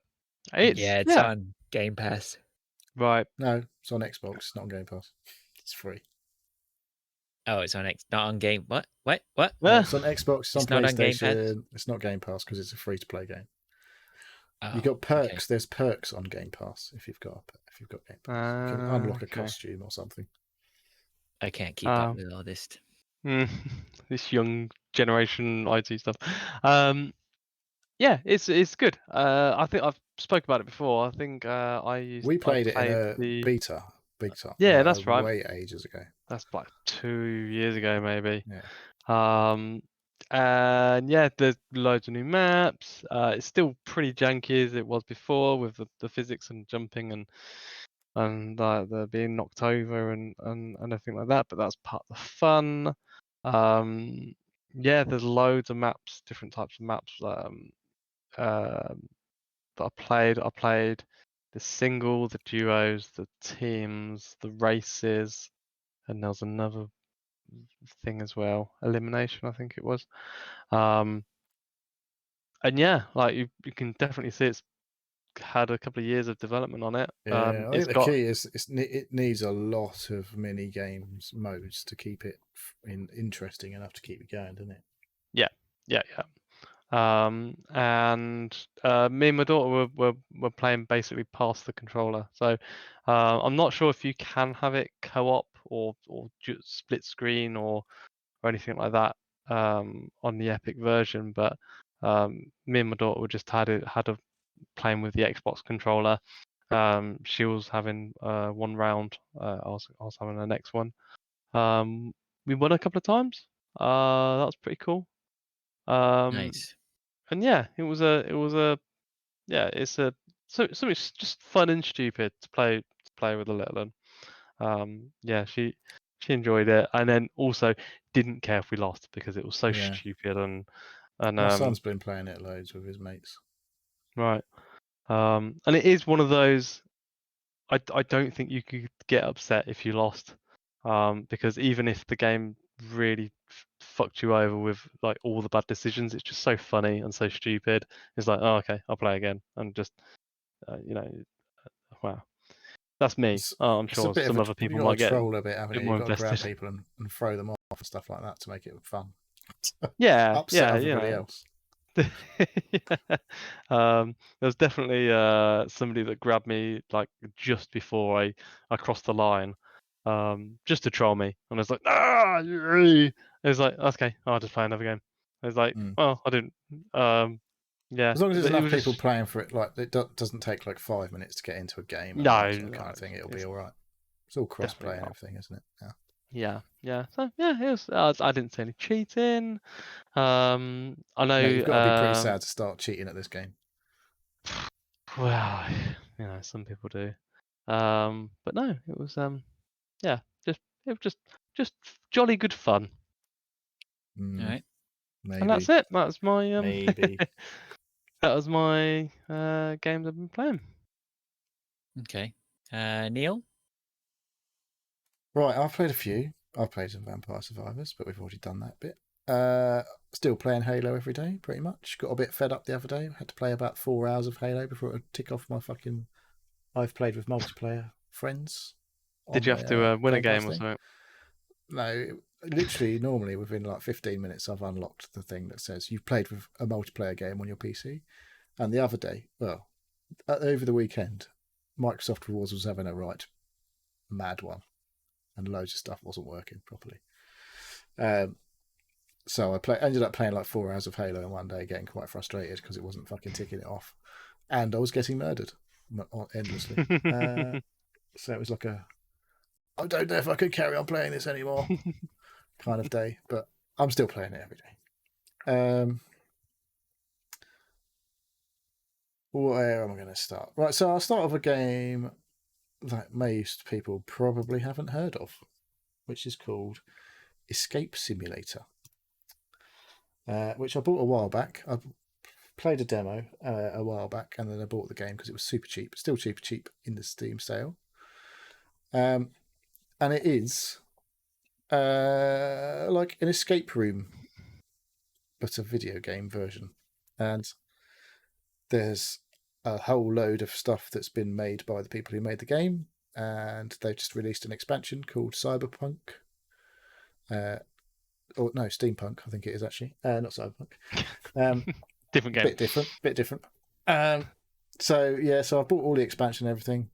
It's on Game Pass. Right. No, it's on Xbox, not on Game Pass. It's free. Oh, it's on not on Game. What? No, it's on Xbox. It's on PlayStation. It's not Game Pass because it's a free-to-play game. You've got perks. Okay. There's perks on Game Pass if you've got Game Pass. You can unlock a costume or something. I can't keep up with all this. This young generation IT stuff. Yeah, it's good. I think I've spoke about it before. I think we played it in a beta. Yeah, that's right. Way ages ago. That's like 2 years ago, maybe. Yeah. And yeah, there's loads of new maps. It's still pretty janky as it was before with the physics and jumping and the being knocked over and everything like that. But that's part of the fun. Yeah, there's loads of maps, different types of maps. That I played. I played the single, the duos, the teams, the races, and there was another thing as well, elimination, I think it was. And yeah, like you can definitely see it's had a couple of years of development on it. Yeah, I think the key is it needs a lot of mini games modes to keep it interesting enough to keep it going, doesn't it? Yeah. And me and my daughter were playing basically past the controller. So I'm not sure if you can have it co-op or just split screen or anything like that on the Epic version. But me and my daughter were just had a playing with the Xbox controller. She was having one round. I was having the next one. We won a couple of times. That was pretty cool. Nice. And yeah, it's something just fun and stupid to play with the little one. Yeah, she enjoyed it, and then also didn't care if we lost because it was so stupid and my son's been playing it loads with his mates. Right. And it is one of those. I don't think you could get upset if you lost, because even if the game really fucked you over with like all the bad decisions, it's just so funny and so stupid. It's like, oh, okay, I'll play again, and just wow, that's me. I'm sure some other people might get troll a bit, haven't you? You've got to grab people and throw them off and stuff like that to make it fun. Upset everybody else. There's definitely somebody that grabbed me like just before I crossed the line, just to troll me, and I was like, it was like, okay, I'll just play another game, It's like, well, I didn't. Yeah. As long as there's enough people playing for it, like it doesn't take like 5 minutes to get into a game. No, that kind of thing. It'll be all right. It's all cross-play and everything, isn't it? Yeah. So yeah, it was. I didn't see any cheating. I know. No, you've got to be pretty sad to start cheating at this game. Well, some people do. But no, it was yeah, it was just jolly good fun. All right. Maybe. And that's it. That's my maybe. That was my games I've been playing. Okay. Neil? Right, I've played a few. I've played some Vampire Survivors, but we've already done that bit. Still playing Halo every day, pretty much. Got a bit fed up the other day. I had to play about 4 hours of Halo before it would tick off my fucking... I've played with multiplayer friends. Did you have to win a game or something? No, literally, normally within like 15 minutes, I've unlocked the thing that says you've played with a multiplayer game on your PC. And the other day, well, over the weekend, Microsoft Rewards was having a right mad one. And loads of stuff wasn't working properly. So I ended up playing like 4 hours of Halo in one day, getting quite frustrated because it wasn't fucking ticking it off. And I was getting murdered endlessly. So it was like I don't know if I could carry on playing this anymore kind of day, but I'm still playing it every day. Where am I going to start? Right, so I'll start with a game that most people probably haven't heard of, which is called Escape Simulator, which I bought a while back. I played a demo a while back, and then I bought the game because it was super cheap, still cheap in the Steam sale. And it is like an escape room, but a video game version. And there's a whole load of stuff that's been made by the people who made the game, and they've just released an expansion called Cyberpunk. Or no, Steampunk, I think it is actually. Not Cyberpunk. Different game. Bit different. So I bought all the expansion and everything,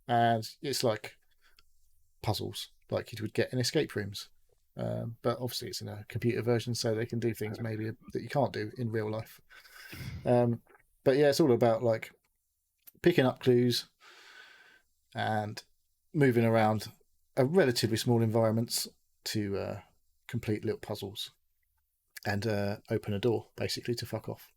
and it's like puzzles, like you would get in escape rooms. But obviously it's in a computer version, so they can do things maybe that you can't do in real life. But yeah, it's all about like picking up clues and moving around a relatively small environments to complete little puzzles and open a door, basically, to fuck off.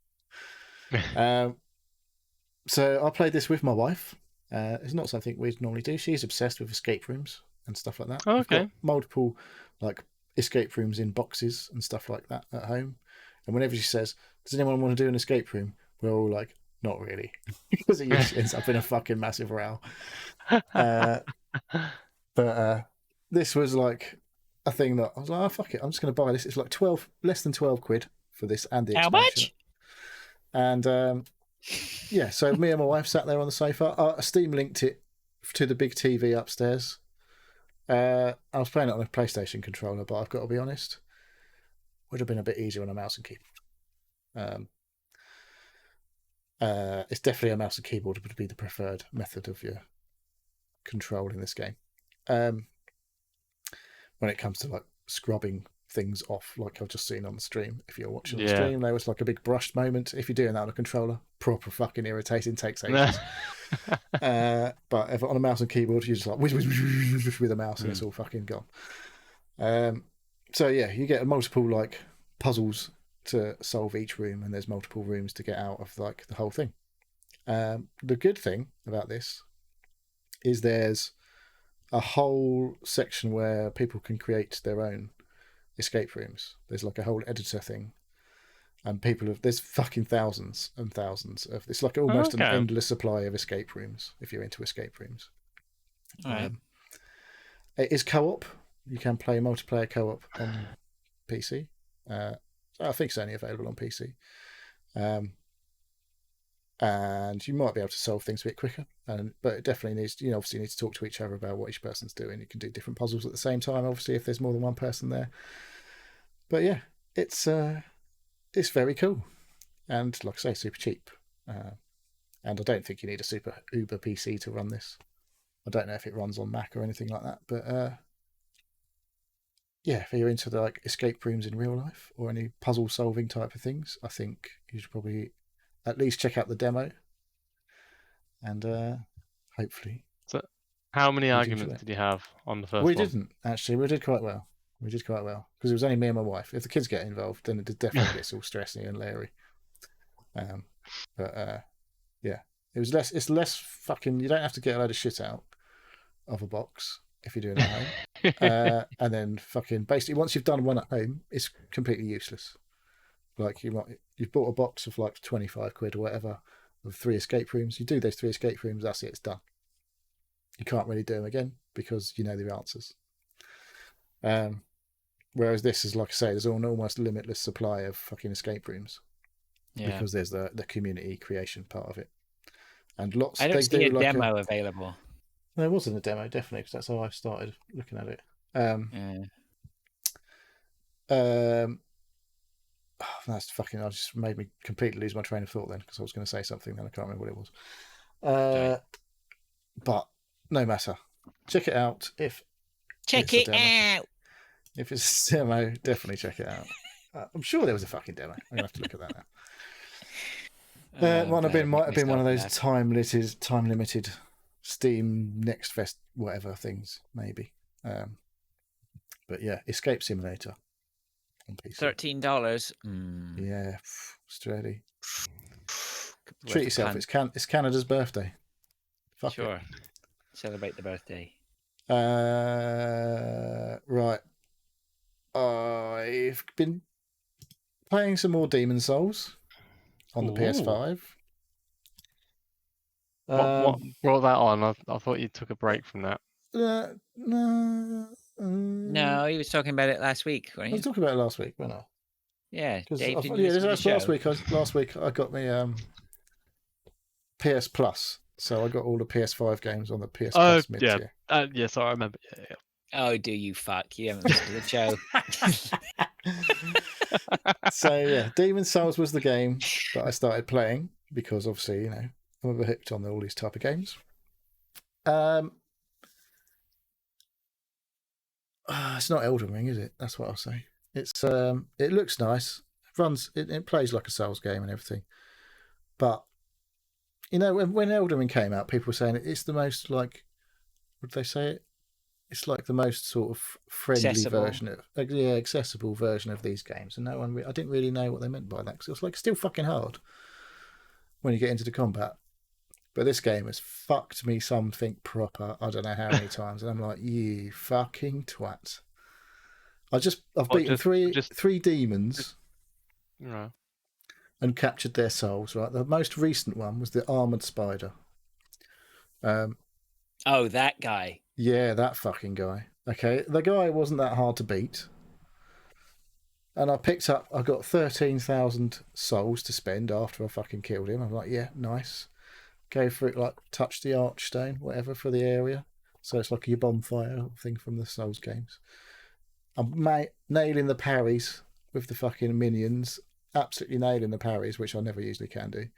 So I played this with my wife. It's not something we'd normally do. She's obsessed with escape rooms and stuff like that. Oh, okay. We've got multiple like escape rooms in boxes and stuff like that at home. And whenever she says, "Does anyone want to do an escape room?" we're all like, "Not really," because it usually ends up in a fucking massive row. But this was like a thing that I was like, "Oh fuck it, I'm just going to buy this." It's like less than 12 quid for this and the expansion. How much? And yeah, so me and my wife sat there on the sofa. I Steam linked it to the big TV upstairs. I was playing it on a PlayStation controller, but I've got to be honest, would have been a bit easier on a mouse and keyboard. It's definitely a mouse and keyboard would be the preferred method of your control in this game. When it comes to like scrubbing things off, like I've just seen on the stream. If you're watching the stream, there was like a big brushed moment. If you're doing that on a controller, proper fucking irritating, takes ages. But if on a mouse and keyboard, you're just like with a mouse and it's all fucking gone. So yeah, you get multiple like puzzles to solve each room, and there's multiple rooms to get out of like the whole thing. The good thing about this is there's a whole section where people can create their own escape rooms. There's like a whole editor thing, and there's fucking thousands and thousands of. It's like almost an endless supply of escape rooms if you're into escape rooms. Right. It is co-op. You can play multiplayer co-op on PC. I think it's only available on PC. And you might be able to solve things a bit quicker. But it definitely needs, obviously you need to talk to each other about what each person's doing. You can do different puzzles at the same time, obviously, if there's more than one person there. But yeah, it's very cool. And like I say, super cheap. And I don't think you need a super uber PC to run this. I don't know if it runs on Mac or anything like that, but yeah, if you're into the like escape rooms in real life or any puzzle solving type of things, I think you should probably at least check out the demo, and hopefully. So, how many arguments did you have on the first one? We didn't actually. We did quite well. Because it was only me and my wife. If the kids get involved, then it definitely gets all stressy and leery. But yeah, it was less. It's less fucking. You don't have to get a load of shit out of a box if you're doing it at home. And then fucking basically once you've done one at home, it's completely useless. Like you've bought a box of like 25 quid or whatever of 3 escape rooms. You do those 3 escape rooms, that's it. It's done. You can't really do them again because you know the answers. Whereas this is, like I say, there's an almost limitless supply of fucking escape rooms. Yeah. Because there's the community creation part of it. And lots. I don't see a demo available. There wasn't a demo, definitely, because that's how I started looking at it. That's fucking. I just made me completely lose my train of thought then, because I was going to say something and I can't remember what it was. But no matter. Check it out. Check it out. If it's a demo, definitely check it out. I'm sure there was a fucking demo. I'm gonna have to look at that now. Might have been one of those time limited Steam Next Fest whatever things maybe. But yeah, Escape Simulator on PC. $13. Yeah, steady. Treat yourself. It's Canada's birthday. Fuck sure. It. Celebrate the birthday. Right. I've been playing some more Demon's Souls on the PS5. What brought that on? I thought you took a break from that. No, he was talking about it last week, weren't you? I was talking about it last week, wasn't I? Yeah, Dave, last week I got my PS Plus, so I got all the PS5 games on the PS Plus mid-tier. Yes, I remember. Yeah. Oh, do you fuck? You haven't listened to the show. So yeah, Demon's Souls was the game that I started playing because obviously, you know, I'm a bit hooked on all these type of games. It's not Elden Ring, is it? That's what I'll say. It's it looks nice. It plays like a Souls game and everything. But you know, when Elden Ring came out, people were saying it's the most like, what did they say it? It's like the most sort of friendly version of, accessible version of these games. And I didn't really know what they meant by that because it was like still fucking hard when you get into the combat. But this game has fucked me something proper. I don't know how many times, and I'm like, you fucking twat. I've beaten three demons, and captured their souls. Right, the most recent one was the armored spider. Oh, that guy. Yeah, that fucking guy. Okay, the guy wasn't that hard to beat. And I got 13,000 souls to spend after I fucking killed him. I'm like, yeah, nice. Go for it, like, touch the Archstone, whatever, for the area. So it's like your bonfire thing from the Souls games. I'm nailing the parries with the fucking minions. Absolutely nailing the parries, which I never usually can do.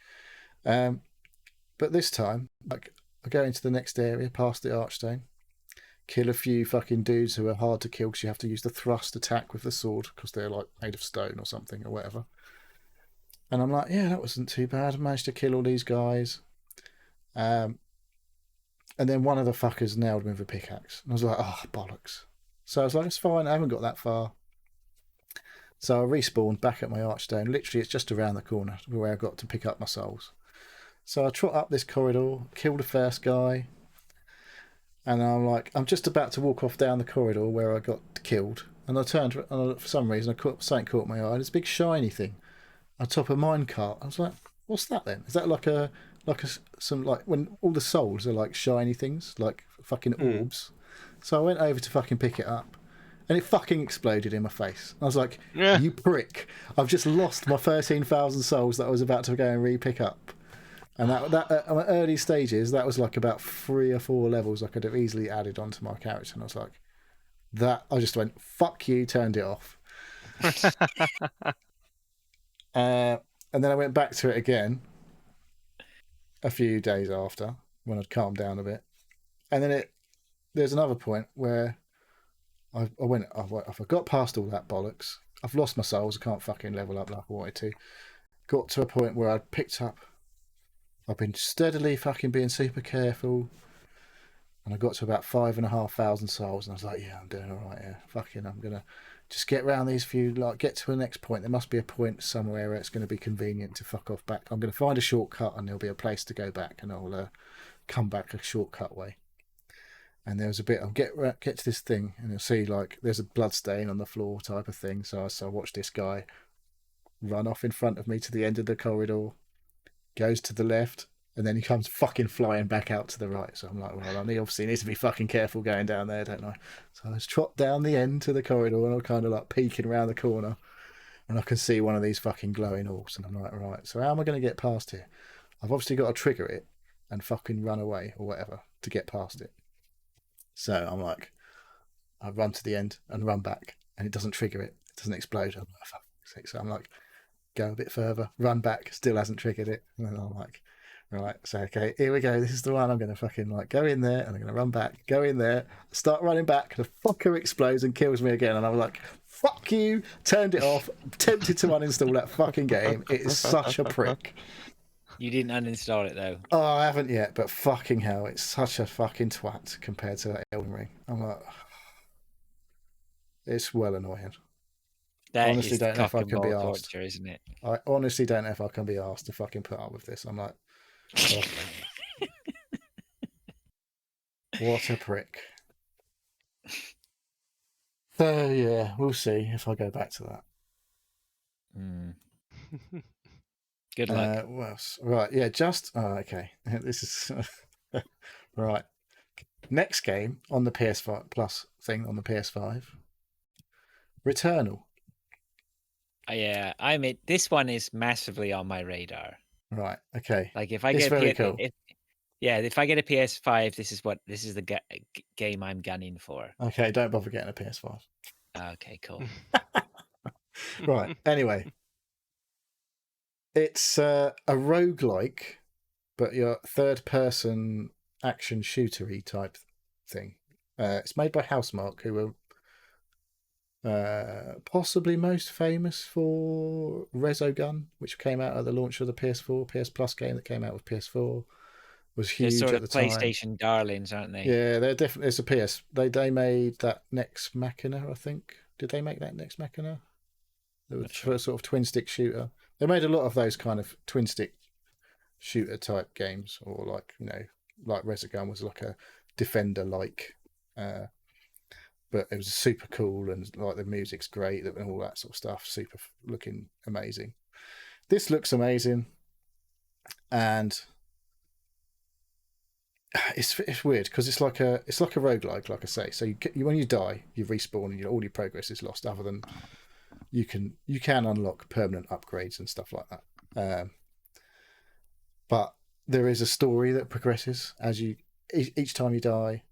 But this time, like, I go into the next area, past the Archstone, kill a few fucking dudes who are hard to kill because you have to use the thrust attack with the sword because they're like made of stone or something or whatever. And I'm like, yeah, that wasn't too bad. I managed to kill all these guys. And then one of the fuckers nailed me with a pickaxe. And I was like, oh, bollocks. So I was like, it's fine. I haven't got that far. So I respawned back at my Archstone. Literally, it's just around the corner where I got to pick up my souls. So I trot up this corridor, kill the first guy. And I'm like, I'm just about to walk off down the corridor where I got killed. And I turned, and for some reason, something caught my eye. This big shiny thing on top of a minecart. I was like, what's that then? Is that like when all the souls are like shiny things, like fucking orbs? So I went over to fucking pick it up. And it fucking exploded in my face. I was like, you prick. I've just lost my 13,000 souls that I was about to go and re-pick up. And that at early stages, that was like about 3 or 4 levels I could have easily added onto my character. And I was like, I just went, fuck you, turned it off. And then I went back to it again a few days after when I'd calmed down a bit. And then there's another point where I got past all that bollocks. I've lost my souls. I can't fucking level up like I wanted to. Got to a point where I've been steadily fucking being super careful. And I got to about 5,500 souls, and I was like, yeah, I'm doing all right here. Fucking, I'm going to just get around these few, like, get to the next point. There must be a point somewhere where it's going to be convenient to fuck off back. I'm going to find a shortcut, and there'll be a place to go back, and I'll come back a shortcut way. And there was a bit, I'll get to this thing, and you'll see, like, there's a blood stain on the floor type of thing. So I watched this guy run off in front of me to the end of the corridor, goes to the left, and then he comes fucking flying back out to the right. So I'm like, well, I obviously need to be fucking careful going down there, don't I? So I just trot down the end to the corridor, and I'm kind of like peeking around the corner, and I can see one of these fucking glowing orbs, and I'm like, right, so how am I going to get past here? I've obviously got to trigger it and fucking run away or whatever to get past it. So I'm like, I run to the end and run back, and it doesn't trigger it. It doesn't explode. I'm like, fuck. So I'm like, go a bit further, run back, still hasn't triggered it. And then I'm like, right, so okay, here we go. This is the one. I'm going to fucking like go in there, and I'm going to run back, go in there, start running back. The fucker explodes and kills me again. And I was like, fuck you, turned it off, tempted to uninstall that fucking game. It is such a prick. You didn't uninstall it though. Oh, I haven't yet, but fucking hell, it's such a fucking twat compared to that Elden Ring. I'm like, it's well annoying. That honestly don't know if I can be asked, isn't it? I honestly don't know if I can be asked to fucking put up with this. I'm like, oh. What a prick. So yeah, we'll see if I go back to that. Good luck. Right, yeah, okay. This is right. Next game on the PS5 Plus thing on the PS5. Returnal. Yeah, I mean, this one is massively on my radar. Right. Okay. Like if I get cool. If I get a PS5, this is the game I'm gunning for. Okay, don't bother getting a PS5. Okay, cool. Right. Anyway, it's a roguelike, but your third-person action shootery type thing. It's made by Housemarque, who are possibly most famous for Resogun, which came out at the launch of the PS4, PS Plus game that came out with PS4. Was huge sort at of the time. PlayStation darlings, aren't they? Yeah, they're definitely. It's a PS. They made that Nex Machina, I think. Did they make that Nex Machina? It was a sort of twin stick shooter. They made a lot of those kind of twin stick shooter type games, or like like Resogun was like a Defender like. But it was super cool, and like the music's great and all that sort of stuff. Super looking amazing. This looks amazing, and it's weird because it's like a roguelike, like I say. So you when you die, you respawn, and all your progress is lost. Other than you can unlock permanent upgrades and stuff like that. But there is a story that progresses as each time you die.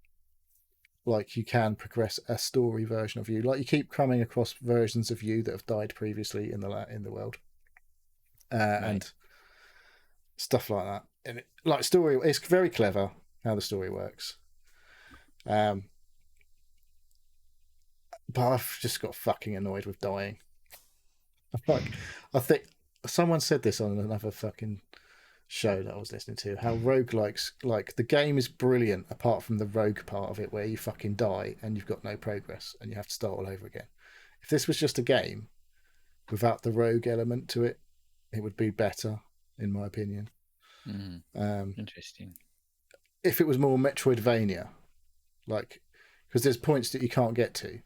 Like you can progress a story version of you. Like you keep coming across versions of you that have died previously in the world, and stuff like that. And like story, it's very clever how the story works. But I've just got fucking annoyed with dying. I think someone said this on another fucking show that I was listening to, how roguelikes, like the game is brilliant apart from the rogue part of it where you fucking die and you've got no progress and you have to start all over again. If this was just a game without the rogue element to it, it would be better, in my opinion. Interesting. If it was more Metroidvania, like, because there's points that you can't get to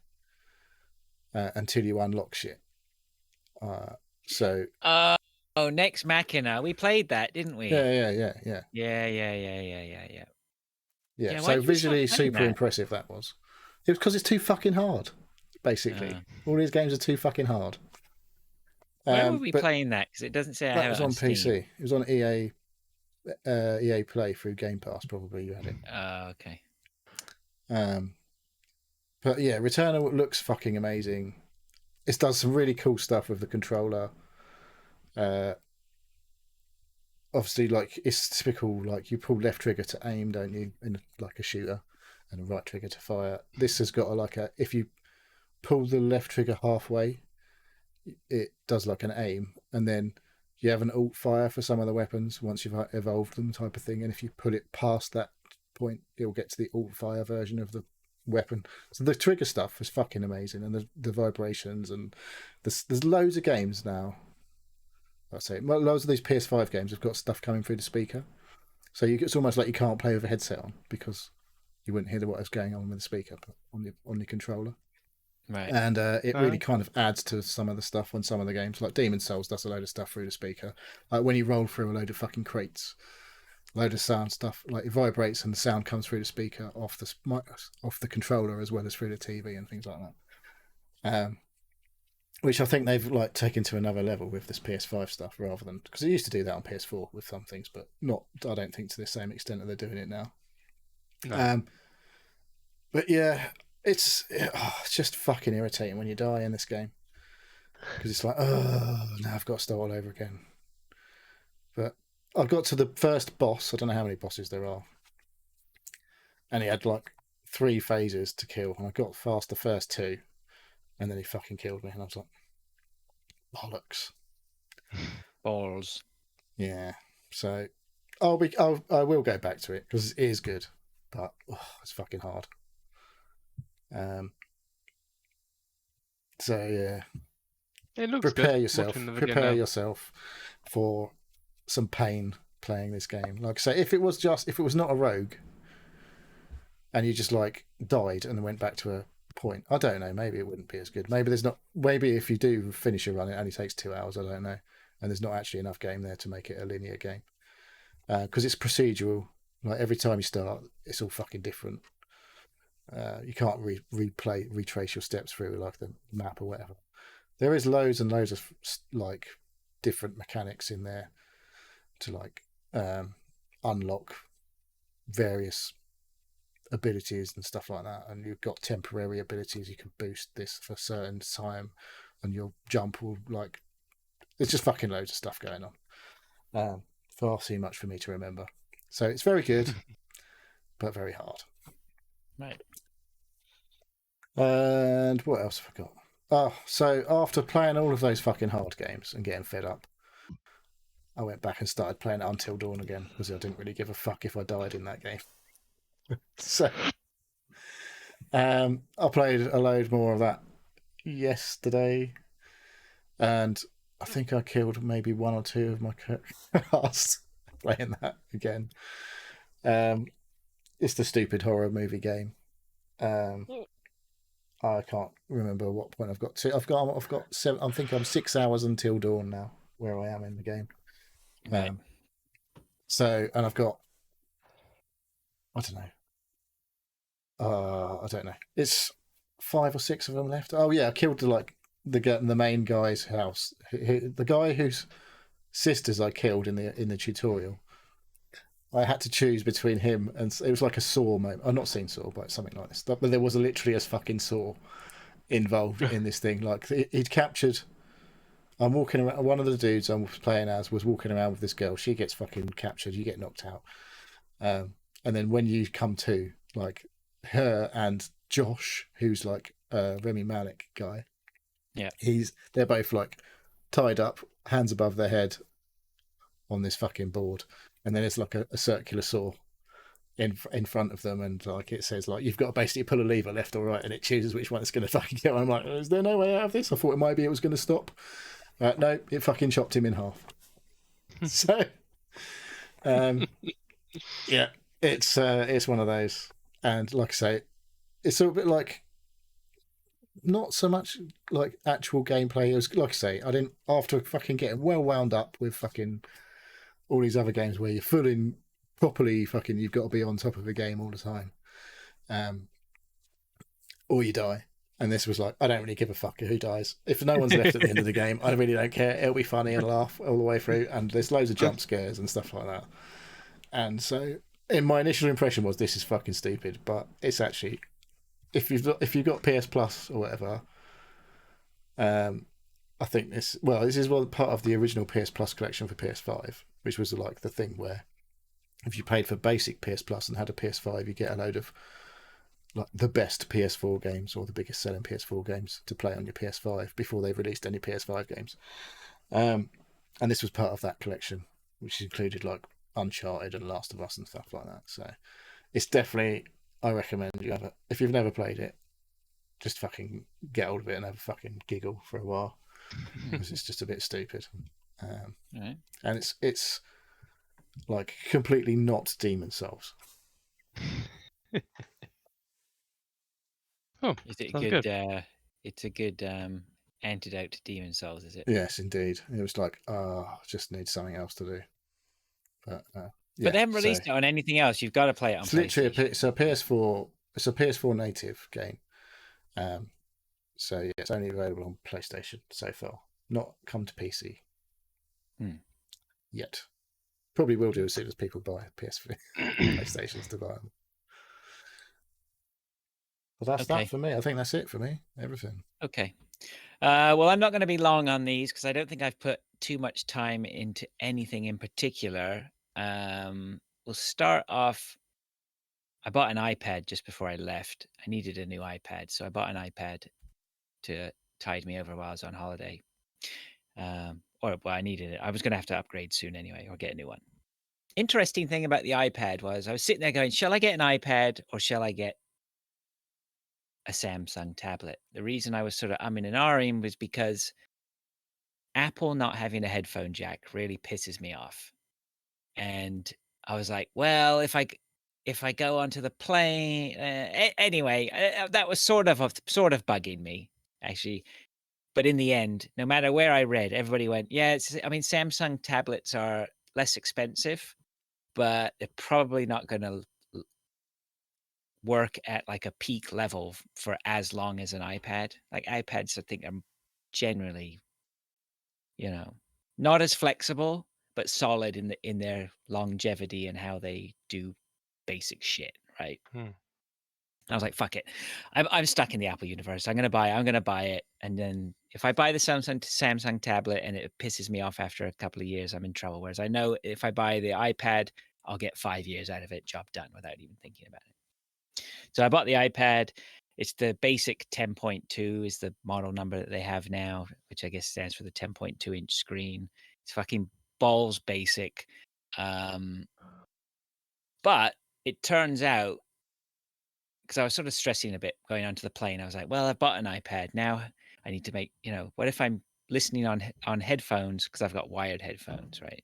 until you unlock shit. Nex Machina. We played that, didn't we? Yeah. Yeah, so visually super impressive that was. It was because it's too fucking hard, basically. All these games are too fucking hard. Where were we playing that? Because it doesn't say that was on PC. It was on EA Play through Game Pass, probably you had it. Okay. But yeah, Returnal looks fucking amazing. It does some really cool stuff with the controller. Obviously, like it's typical, like you pull left trigger to aim, don't you, in like a shooter, and a right trigger to fire. This has got if you pull the left trigger halfway, it does like an aim, and then you have an alt fire for some of the weapons once you've evolved them, type of thing. And if you pull it past that point, it'll get to the alt fire version of the weapon. So the trigger stuff is fucking amazing, and the vibrations, and there's loads of games now. I say loads of these PS5 games have got stuff coming through the speaker, so it's almost like you can't play with a headset on because you wouldn't hear what was going on with the speaker on the controller. Right. And it really kind of adds to some of the stuff on some of the games. Like Demon's Souls does a load of stuff through the speaker. Like when you roll through a load of fucking crates, a load of sound stuff, like it vibrates and the sound comes through the speaker off the controller as well as through the TV and things like that. Which I think they've like taken to another level with this PS5 stuff, rather than, because they used to do that on PS4 with some things, but not, I don't think, to the same extent that they're doing it now. No. But yeah, it's just fucking irritating when you die in this game, because it's like, oh, now I've got to start all over again. But I got to the first boss. I don't know how many bosses there are, and he had like 3 phases to kill, and I got past the first 2, and then he fucking killed me, and I was like, bollocks, balls. Yeah. So I will go back to it because it is good, but it's fucking hard. So yeah, it looks prepare good. Prepare yourself for some pain playing this game. Like I say, if it was not a rogue, and you just like died and then went back to a point, I don't know, maybe it wouldn't be as good. Maybe if you do finish your run, it only takes 2 hours, I don't know, and there's not actually enough game there to make it a linear game, because it's procedural. Like every time you start, it's all fucking different. You can't retrace your steps through like the map or whatever. There is loads and loads of like different mechanics in there to like unlock various abilities and stuff like that, and you've got temporary abilities. You can boost this for a certain time, and your jump will like, it's just fucking loads of stuff going on. Far too much for me to remember. So it's very good, but very hard. Right. And what else have I got? Oh, so after playing all of those fucking hard games and getting fed up, I went back and started playing Until Dawn again, because I didn't really give a fuck if I died in that game. So I played a load more of that yesterday, and I think I killed maybe 1 or 2 of my cast playing that again. It's the stupid horror movie game. I can't remember what point I've got to. I've got 7. I think I'm 6 hours until dawn now, where I am in the game. So, and I've got, I don't know. It's 5 or 6 of them left. Oh yeah, I killed the main guy's house. The guy whose sisters I killed in the tutorial. I had to choose between him and, it was like a Saw moment. I've not seen Saw, but something like this. But there was literally a fucking Saw involved in this thing. Like he'd captured. I'm walking around. One of the dudes I was playing as was walking around with this girl. She gets fucking captured. You get knocked out. And then when you come to, like her and Josh, who's like a Remy Malek guy. Yeah. They're both like tied up, hands above their head on this fucking board. And then it's like a circular saw in front of them, and like it says like you've got to basically pull a lever left or right, and it chooses which one it's going to fucking kill. I'm like, is there no way out of this? I thought it was going to stop. No, it fucking chopped him in half. So, yeah, it's one of those, and like I say, it's a bit like not so much like actual gameplay. It was like I say, I didn't, after fucking getting well wound up with fucking all these other games where you're fully properly fucking, you've got to be on top of a game all the time, or you die. And this was like, I don't really give a fuck who dies. If no one's left at the end of the game, I really don't care. It'll be funny and laugh all the way through, and there's loads of jump scares and stuff like that. And so, my initial impression was, this is fucking stupid, but it's actually, if you've got PS Plus or whatever, I think this is part of the original PS Plus collection for PS5, which was like the thing where if you paid for basic PS Plus and had a PS5, you get a load of like the best PS4 games or the biggest selling PS4 games to play on your PS5 before they've released any PS5 games. And this was part of that collection, which included like Uncharted and Last of Us and stuff like that. So it's definitely, I recommend you have it. If you've never played it, just fucking get hold of it and have a fucking giggle for a while because it's just a bit stupid. Right. And it's like completely not Demon's Souls. Oh, is it good? It's a good antidote to Demon's Souls, is it? Yes, indeed. It was like, just need something else to do. But yeah, but they haven't released it on anything else. You've got to play it on. It's literally it's a PS4. It's a PS4 native game. So yeah, it's only available on PlayStation so far. Not come to PC yet. Probably will do as soon as people buy PS4 PlayStations to buy them. But that's that for me. I think that's it for me. Everything. Okay. Well, I'm not going to be long on these because I don't think I've put too much time into anything in particular. We'll start off. I bought an iPad just before I left. I needed a new iPad, so I bought an iPad to tide me over while I was on holiday. I needed it. I was going to have to upgrade soon anyway, or get a new one. Interesting thing about the iPad was I was sitting there going, shall I get an iPad or shall I get a Samsung tablet? The reason I was sort of umming and ahhing was because Apple not having a headphone jack really pisses me off. And I was like, well, if I go onto the plane, anyway, that was sort of bugging me actually. But in the end, no matter where I read, everybody went, yeah, Samsung tablets are less expensive, but they're probably not going to work at like a peak level for as long as an iPad. Like iPads, I think, are generally, not as flexible, but solid in their longevity and how they do basic shit, right? I was like, fuck it. I'm stuck in the Apple universe. I'm gonna buy it. And then if I buy the Samsung tablet and it pisses me off after a couple of years, I'm in trouble. Whereas I know if I buy the iPad, I'll get 5 years out of it, job done, without even thinking about it. So I bought the iPad. It's the basic 10.2 is the model number that they have now, which I guess stands for the 10.2 inch screen. It's fucking balls basic. But it turns out, because I was sort of stressing a bit going onto the plane, I was like, well, I've bought an iPad. Now I need to make, what if I'm listening on headphones, because I've got wired headphones, right?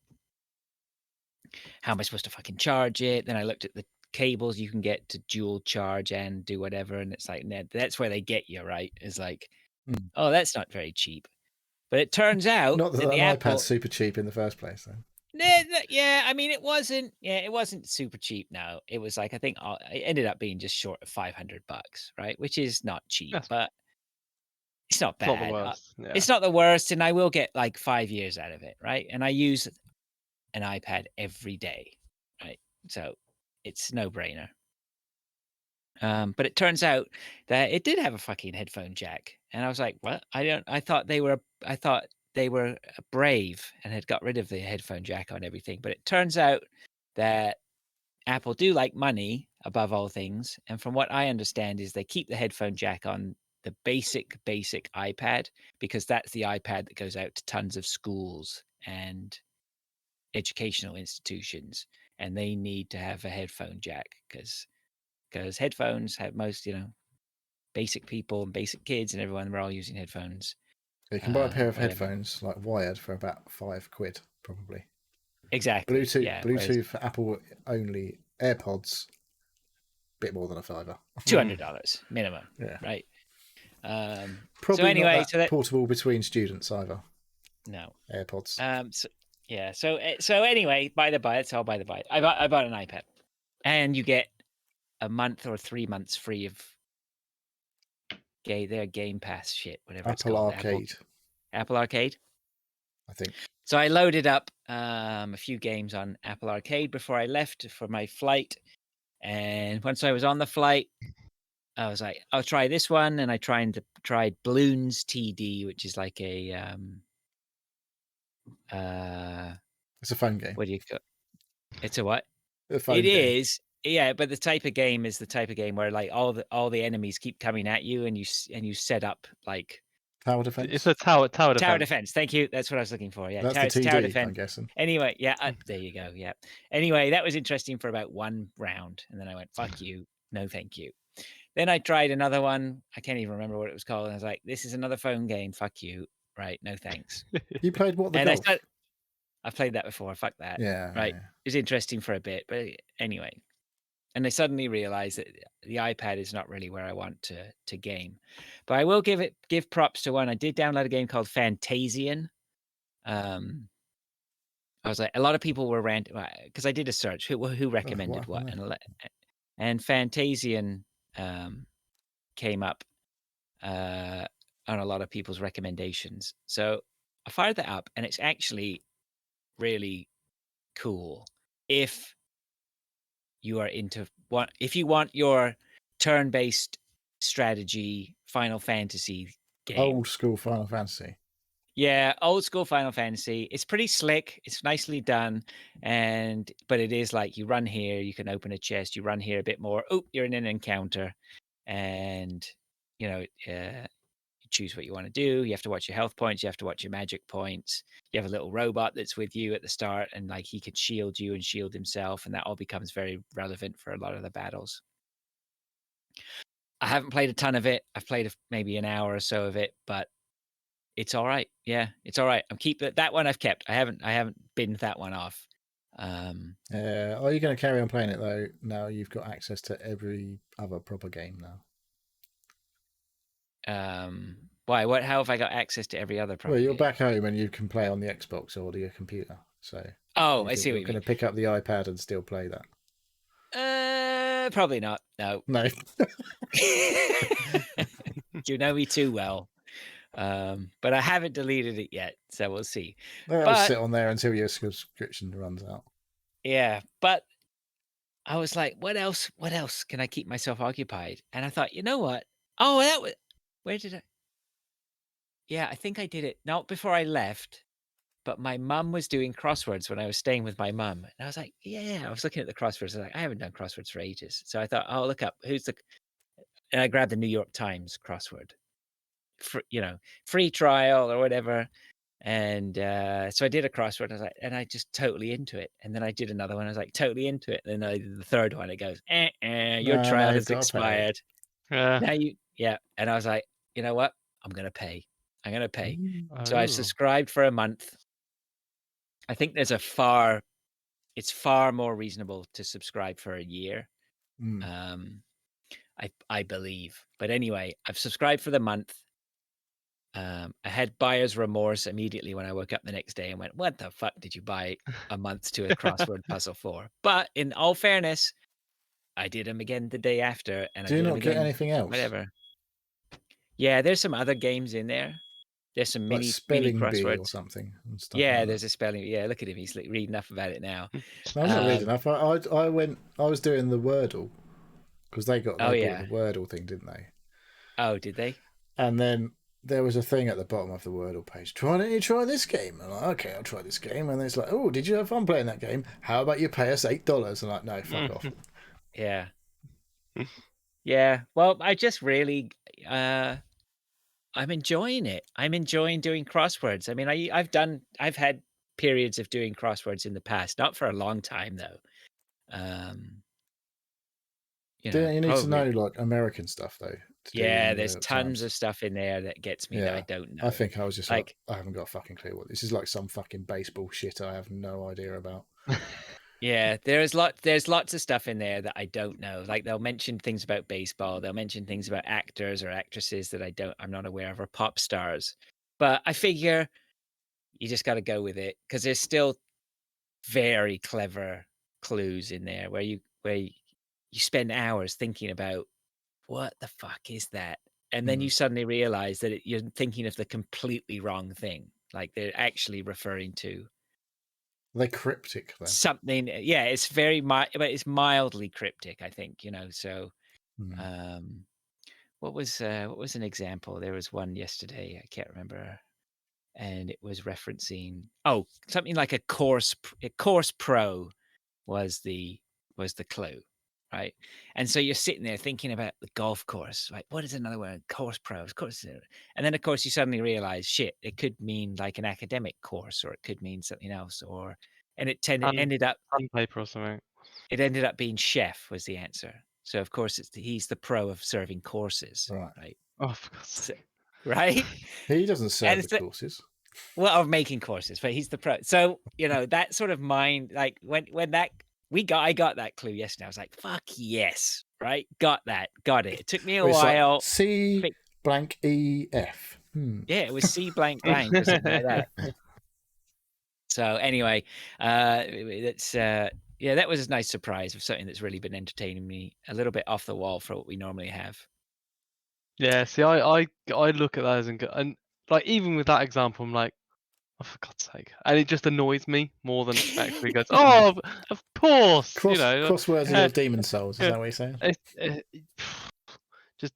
How am I supposed to fucking charge it? Then I looked at the cables you can get to dual charge and do whatever. And it's like, that's where they get you, right? It's like, oh, that's not very cheap. But it turns out not that an iPad's super cheap in the first place, though. Yeah, I mean, it wasn't super cheap. No, it was like, I think it ended up being just short of $500, right? Which is not cheap, but it's not bad. It's not the worst. Yeah. It's not the worst, and I will get like 5 years out of it, right? And I use an iPad every day, right? So it's no brainer. But it turns out that it did have a fucking headphone jack, and I was like, what? I thought they were brave and had got rid of the headphone jack on everything. But it turns out that Apple do like money above all things. And from what I understand is they keep the headphone jack on the basic iPad because that's the iPad that goes out to tons of schools and educational institutions. And they need to have a headphone jack because headphones have most, basic people and basic kids and everyone, we're all using headphones. You can buy a pair of headphones like wired for about £5, probably. Exactly. Bluetooth for Apple only AirPods, a bit more than a $5. $200 minimum. Yeah. Right. Probably so anyway, not that portable between students either. No. AirPods. So anyway, by the by, it's all by the by. I bought an iPad, and you get a month or 3 months free of their Game Pass shit, whatever it's called. Apple Arcade, I think. So I loaded up a few games on Apple Arcade before I left for my flight, and once I was on the flight, I was like, I'll try this one, and I tried Bloons TD, which is like a it's a phone game. What do you call it? It's a what? A phone game. Yeah, but the type of game is the type of game where like all the enemies keep coming at you, and you set up like tower defense. It's a tower defense. Tower defense. Thank you. That's what I was looking for. Yeah, that's the TD, tower defense. I'm guessing. Anyway, yeah, there you go. Yeah. Anyway, that was interesting for about one round, and then I went, "Fuck you, no, thank you." Then I tried another one. I can't even remember what it was called. And I was like, "This is another phone game. Fuck you, right? No thanks." You played what the and golf? I've played that before. Fuck that. Yeah. Right. Yeah. It was interesting for a bit, but anyway. And I suddenly realized that the iPad is not really where I want to game. But I will give props to one. I did download a game called Fantasian. I was like, a lot of people were ranting because I did a search. Who recommended what? And Fantasian came up on a lot of people's recommendations. So I fired that up, and it's actually really cool if you are into if you want your turn-based strategy Final Fantasy game. Old school Final Fantasy. Yeah, old school Final Fantasy. It's pretty slick. It's nicely done, but it is like you run here, you can open a chest. You run here a bit more. Oh, you're in an encounter, and you choose what you want to do. You have to watch your health points. You have to watch your magic points. You have a little robot that's with you at the start, and like he could shield you and shield himself, and that all becomes very relevant for a lot of the battles. I haven't played a ton of it. I've played maybe an hour or so of it, but it's all right. Yeah, it's all right. I'm keeping that one. I've kept. I haven't binned that one off. Are you going to carry on playing it though? Now you've got access to every other proper game now. Why? How have I got access to every other proper Well, you're game? Back home and you can play on the Xbox or your computer. So I see what you mean. You're going to pick up the iPad and still play that. Probably not. No. You know me too well. But I haven't deleted it yet, so we'll see. I'll sit on there until your subscription runs out. Yeah, but I was like, what else can I keep myself occupied? And I thought, you know what? Oh, where did I? Yeah, I think I did it not before I left, but my mum was doing crosswords when I was staying with my mum. And I was like, yeah, I was looking at the crosswords. I was like, I haven't done crosswords for ages. So I thought, oh, look up and I grabbed the New York Times crossword, free trial or whatever. And so I did a crossword. I was like, and I just totally into it. And then I did another one. I was like, totally into it. And then I did the third one. It goes, your trial has expired. Now and I was like, you know what? I'm going to pay. So I subscribed for a month. I think it's far more reasonable to subscribe for a year. I believe. But anyway, I've subscribed for the month. I had buyer's remorse immediately when I woke up the next day and went, what the fuck did you buy a month to a crossword puzzle for? But in all fairness, I did them again the day after. And do you not get anything else? Whatever. Yeah, there's some other games in there. There's some like mini crosswords bee or something. And stuff there's a spelling. Yeah, look at him. He's reading enough about it now. No, I'm not reading enough. I was doing the Wordle because they bought the Wordle thing, didn't they? Oh, did they? And then there was a thing at the bottom of the Wordle page. Try this game. I'm like, okay, I'll try this game. And it's like, oh, did you have fun playing that game? How about you pay us $8? I'm like, no, fuck off. Yeah. Yeah. Well, I just really, I'm enjoying it. I'm enjoying doing crosswords. I mean, I've had periods of doing crosswords in the past, not for a long time though. You need to know like American stuff though. Yeah, there's tons of stuff in there that gets me that I don't know. I think I was just like, I haven't got a fucking clue what this is. Like some fucking baseball shit I have no idea about. Yeah, there's lots of stuff in there that I don't know. Like they'll mention things about baseball, they'll mention things about actors or actresses that I'm not aware of, or pop stars. But I figure you just got to go with it because there's still very clever clues in there where you spend hours thinking about what the fuck is that, and then you suddenly realize that you're thinking of the completely wrong thing. Like they're actually referring to. They're cryptic then. Something, yeah. It's but it's mildly cryptic, I think. So, what was an example? There was one yesterday. I can't remember, and it was referencing something like a Course Pro was the clue. right? And so you're sitting there thinking about the golf course, right? What is another word? Course pros, course. And then of course you suddenly realize, shit, it could mean like an academic course, or it could mean something else, and ended up paper or something. It ended up being chef was the answer. So of course he's the pro of serving courses, right? Oh, for God's sake. Right? He doesn't serve the courses. Well, of making courses, but he's the pro. So that sort of mind, like when I got that clue yesterday. I was like, "Fuck yes!" Right? Got it. It took me a while. Like C blank E F. Yeah, it was C blank blank or something like that. So anyway, it's that was a nice surprise of something that's really been entertaining me a little bit off the wall for what we normally have. Yeah, see, I look at those and like even with that example, I'm like, oh, for God's sake, and it just annoys me more than actually goes. Oh, of course, crosswords are your demon souls. Is that what you're saying? Just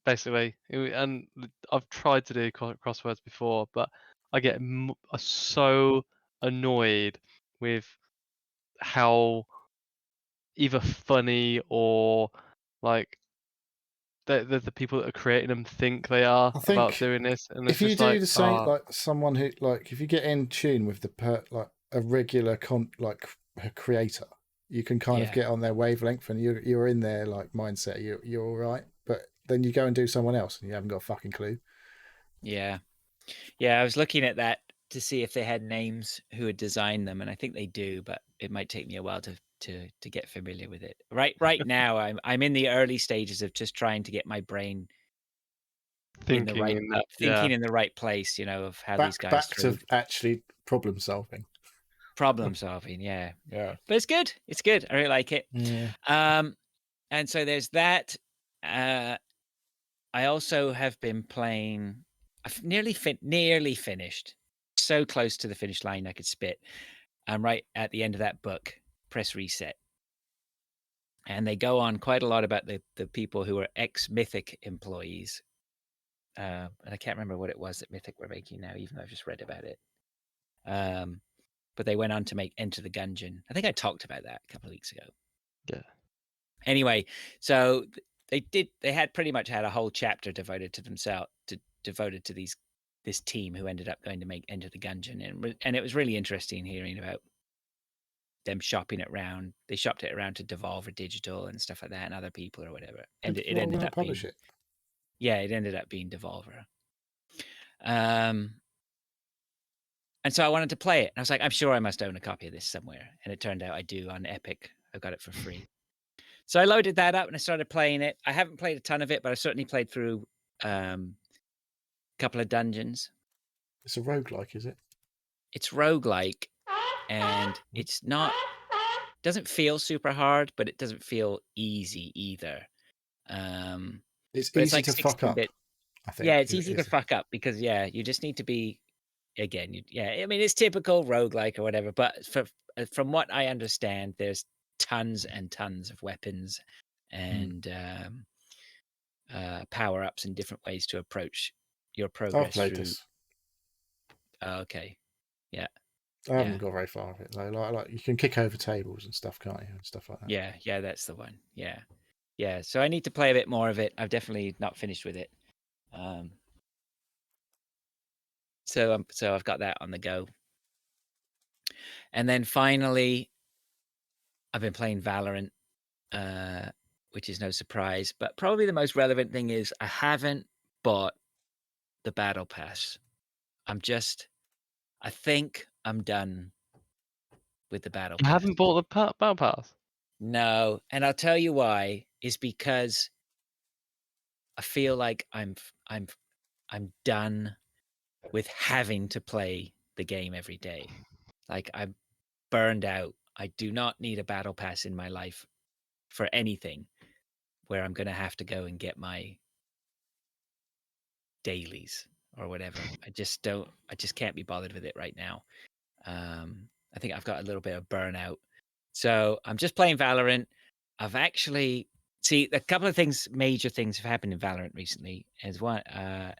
basically, and I've tried to do crosswords before, but I get so annoyed with how either funny or like the people that are creating them think they are about doing this. And if you do the same, like someone who if you get in tune with like a regular creator, you can kind of get on their wavelength, and you're in their like mindset. You're all right, but then you go and do someone else, and you haven't got a fucking clue. Yeah. I was looking at that to see if they had names who had designed them, and I think they do, but it might take me a while to get familiar with it. Right now, I'm in the early stages of just trying to get my brain thinking in the right place, of how these guys back to actually problem solving. Yeah. But it's good. I really like it. Yeah. And so there's that. I also have been playing. I've nearly finished. So close to the finish line I could spit. I'm right at the end of that book, Press Reset. And they go on quite a lot about the people who are ex-Mythic employees. And I can't remember what it was that Mythic were making now, even though I've just read about it. But they went on to make Enter the Gungeon. I think I talked about that a couple of weeks ago. Yeah. Anyway, so they had pretty much had a whole chapter devoted to themselves, devoted to this team who ended up going to make Enter the Gungeon, and it was really interesting hearing about them shopping it around. They shopped it around to Devolver Digital and stuff like that, and other people or whatever. And it ended up being, it ended up being Devolver. And so I wanted to play it. And I was like, I'm sure I must own a copy of this somewhere. And it turned out I do on Epic. I got it for free. So I loaded that up and I started playing it. I haven't played a ton of it, but I certainly played through a couple of dungeons. It's a roguelike, is it? It's roguelike, and it's not, doesn't feel super hard, but it doesn't feel easy either. It's easy like to fuck up. I think. Yeah, it's easy to fuck up because you just need to be, again, I mean, it's typical roguelike or whatever, but from what I understand, there's tons and tons of weapons and power-ups and different ways to approach your progress. I've played this. Okay. Yeah. I haven't got very far with it though. Like you can kick over tables and stuff, can't you? And stuff like that. Yeah, that's the one. Yeah. So I need to play a bit more of it. I've definitely not finished with it. So I've got that on the go. And then finally, I've been playing Valorant, which is no surprise. But probably the most relevant thing is I haven't bought the Battle Pass. I think I'm done with the Battle Pass. You haven't bought the Battle Pass? No, and I'll tell you why. Is because I feel like I'm done with having to play the game every day. Like I'm burned out. I do not need a Battle Pass in my life for anything where I'm going to have to go and get my dailies or whatever. I just can't be bothered with it right now. I think I've got a little bit of burnout. So I'm just playing Valorant. I've actually a couple of major things have happened in Valorant recently. As one, I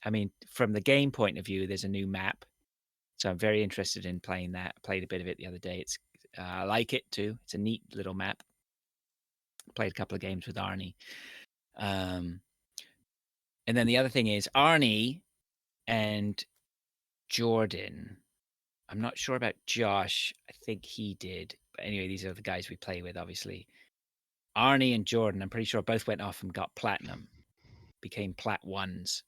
mean, from the game point of view, there's a new map. So I'm very interested in playing that. I played a bit of it the other day. I like it too. It's a neat little map. played a couple of games with Arnie. And then the other thing is Arnie and Jordan. I'm not sure about Josh. I think he did. But anyway, these are the guys we play with, obviously. Arnie and Jordan, I'm pretty sure both went off and got platinum, became plat ones.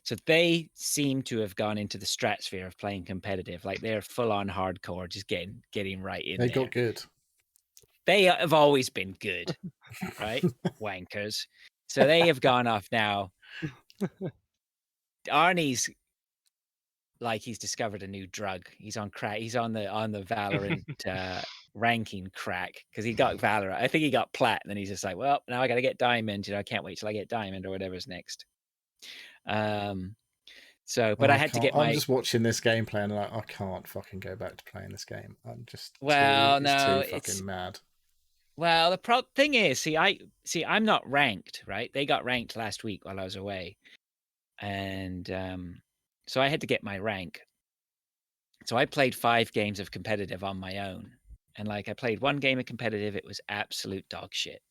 So they seem to have gone into the stratosphere of playing competitive. Like they're full on hardcore, just getting right in there. They got good. They have always been good, right? Wankers. So they have gone off now. Arnie's like he's discovered a new drug. He's on crack. He's on the Valorant ranking crack because he got Valorant. I think he got plat, and then he's just like, well, now I got to get diamond. I can't wait till I get diamond or whatever's next. So, but I had to get my. I'm just watching this gameplay and I can't fucking go back to playing this game. I'm just too fucking mad. Well, the thing is, I'm not ranked, right? They got ranked last week while I was away, and so I had to get my rank. So I played 5 games of competitive on my own, and like I played 1 game of competitive, it was absolute dog shit.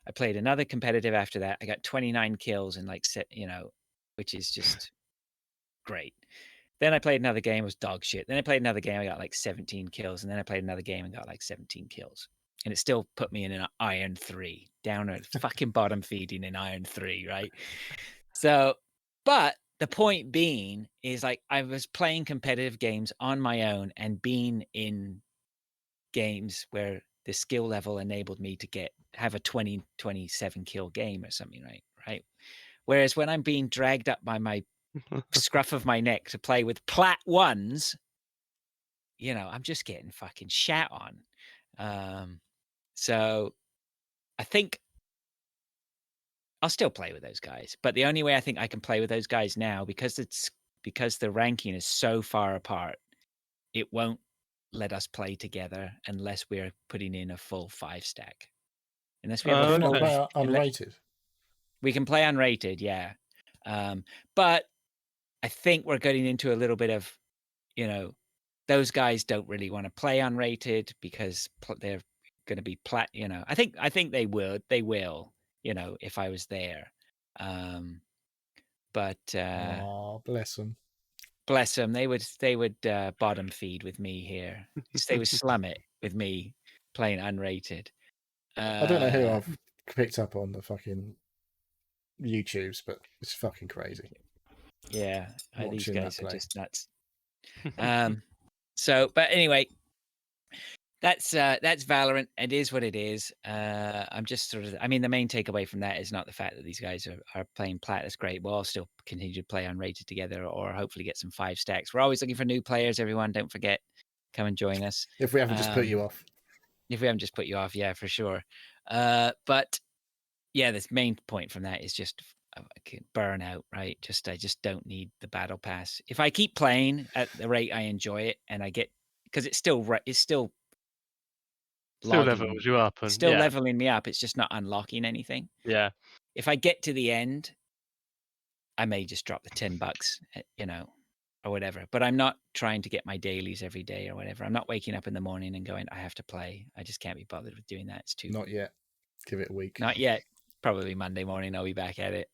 I played another competitive after that. I got 29 kills and which is just great. Then I played another game, it was dog shit. Then I played another game, I got like 17 kills, and then I played another game and got like 17 kills. And it still put me in an iron 3, down at fucking bottom feeding in iron 3, right? So, but the point being is like I was playing competitive games on my own and being in games where the skill level enabled me to have a 27 kill game or something, right? Whereas when I'm being dragged up by my scruff of my neck to play with plat ones, I'm just getting fucking shat on. So I think I'll still play with those guys, but the only way I think I can play with those guys now, because the ranking is so far apart, it won't let us play together unless we're putting in a full 5 stack. Unless we have unrated. We can play unrated, yeah. But I think we're getting into a little bit of, those guys don't really want to play unrated because they're going to be plat. I think they will, if I was there. But bless them. Bless them. They would bottom feed with me here. They would slum it with me playing unrated. I don't know who I've picked up on the fucking YouTubes, but it's fucking crazy. Yeah, these guys are just nuts. So, but anyway, that's Valorant. It is what it is. I'm just the main takeaway from that is not the fact that these guys are playing plat. That's great. We'll all still continue to play unrated together, or hopefully get some 5 stacks. We're always looking for new players. Everyone, don't forget, come and join us. If we haven't just put you off. If we haven't just put you off, yeah, for sure. But yeah, the main point from that is just burnout, right? I just don't need the battle pass. If I keep playing at the rate I enjoy it, and I get, because it's still levels you up, and still leveling me up. It's just not unlocking anything. Yeah. If I get to the end, I may just drop the $10, or whatever. But I'm not trying to get my dailies every day or whatever. I'm not waking up in the morning and going, I have to play. I just can't be bothered with doing that. It's too. Not yet. Give it a week. Not yet. Probably Monday morning I'll be back at it.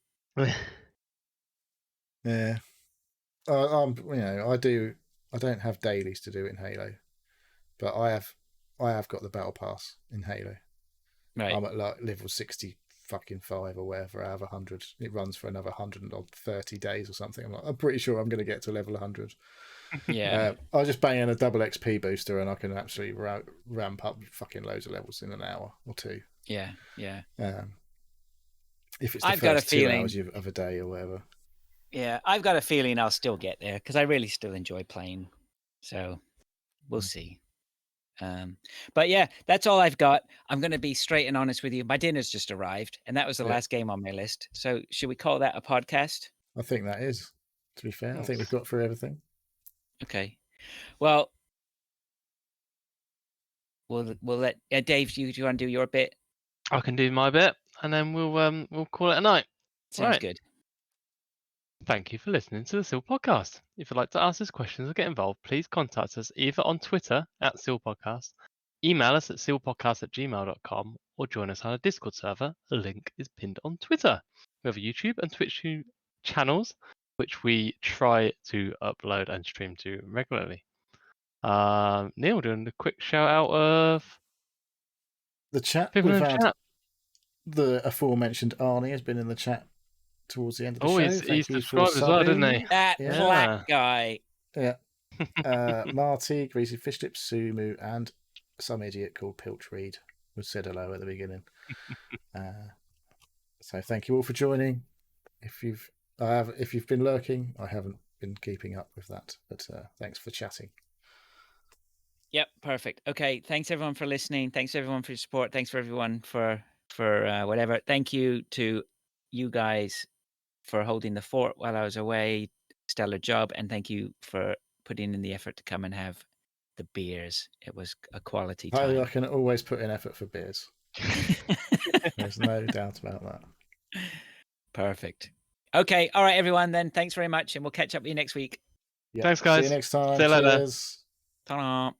Yeah. I don't have dailies to do it in Halo, but I have got the battle pass in Halo. Right. I'm at like level 60 fucking 5 or whatever. I have 100. It runs for another 130 days or something. I'm pretty sure I'm going to get to level 100. Yeah. I'll just bang in a double XP booster and I can absolutely ramp up fucking loads of levels in an hour or 2. Yeah. If it's the first 2 hours of a day or whatever. Yeah, I've got a feeling I'll still get there because I really still enjoy playing. So we'll see. But yeah, that's all I've got. I'm going to be straight and honest with you. My dinner's just arrived, and that was the last game on my list. So should we call that a podcast? I think that is, to be fair. I think we've got through everything. Okay. Well, we'll let Dave. Do you want to do your bit? I can do my bit, and then we'll call it a night. Sounds good. Thank you for listening to the Seal Podcast. If you'd like to ask us questions or get involved, please contact us either on Twitter @Seal Podcast, email us at sealpodcast@gmail.com or join us on our Discord server. The link is pinned on Twitter. We have a YouTube and Twitch channels, which we try to upload and stream to regularly. Neil, doing a quick shout out of the chat. We've had the aforementioned Arnie has been in the chat towards the end of the show. He's subscribed as well, didn't he? That black guy. Yeah. Marty, Greasy Fish Lips, Sumu, and some idiot called Pilch Reed who said hello at the beginning. So thank you all for joining. If you've been lurking, I haven't been keeping up with that, but thanks for chatting. Yep, perfect. Okay, thanks everyone for listening. Thanks everyone for your support. Thanks for everyone for whatever. Thank you to you guys for holding the fort while I was away. Stellar job, and thank you for putting in the effort to come and have the beers. It was a quality time. I can always put in effort for beers. There's no doubt about that. Perfect. Okay, all right, everyone. Then thanks very much, and we'll catch up with you next week. Yep. Thanks, guys. See you next time. See you later. Cheers. Ta-da.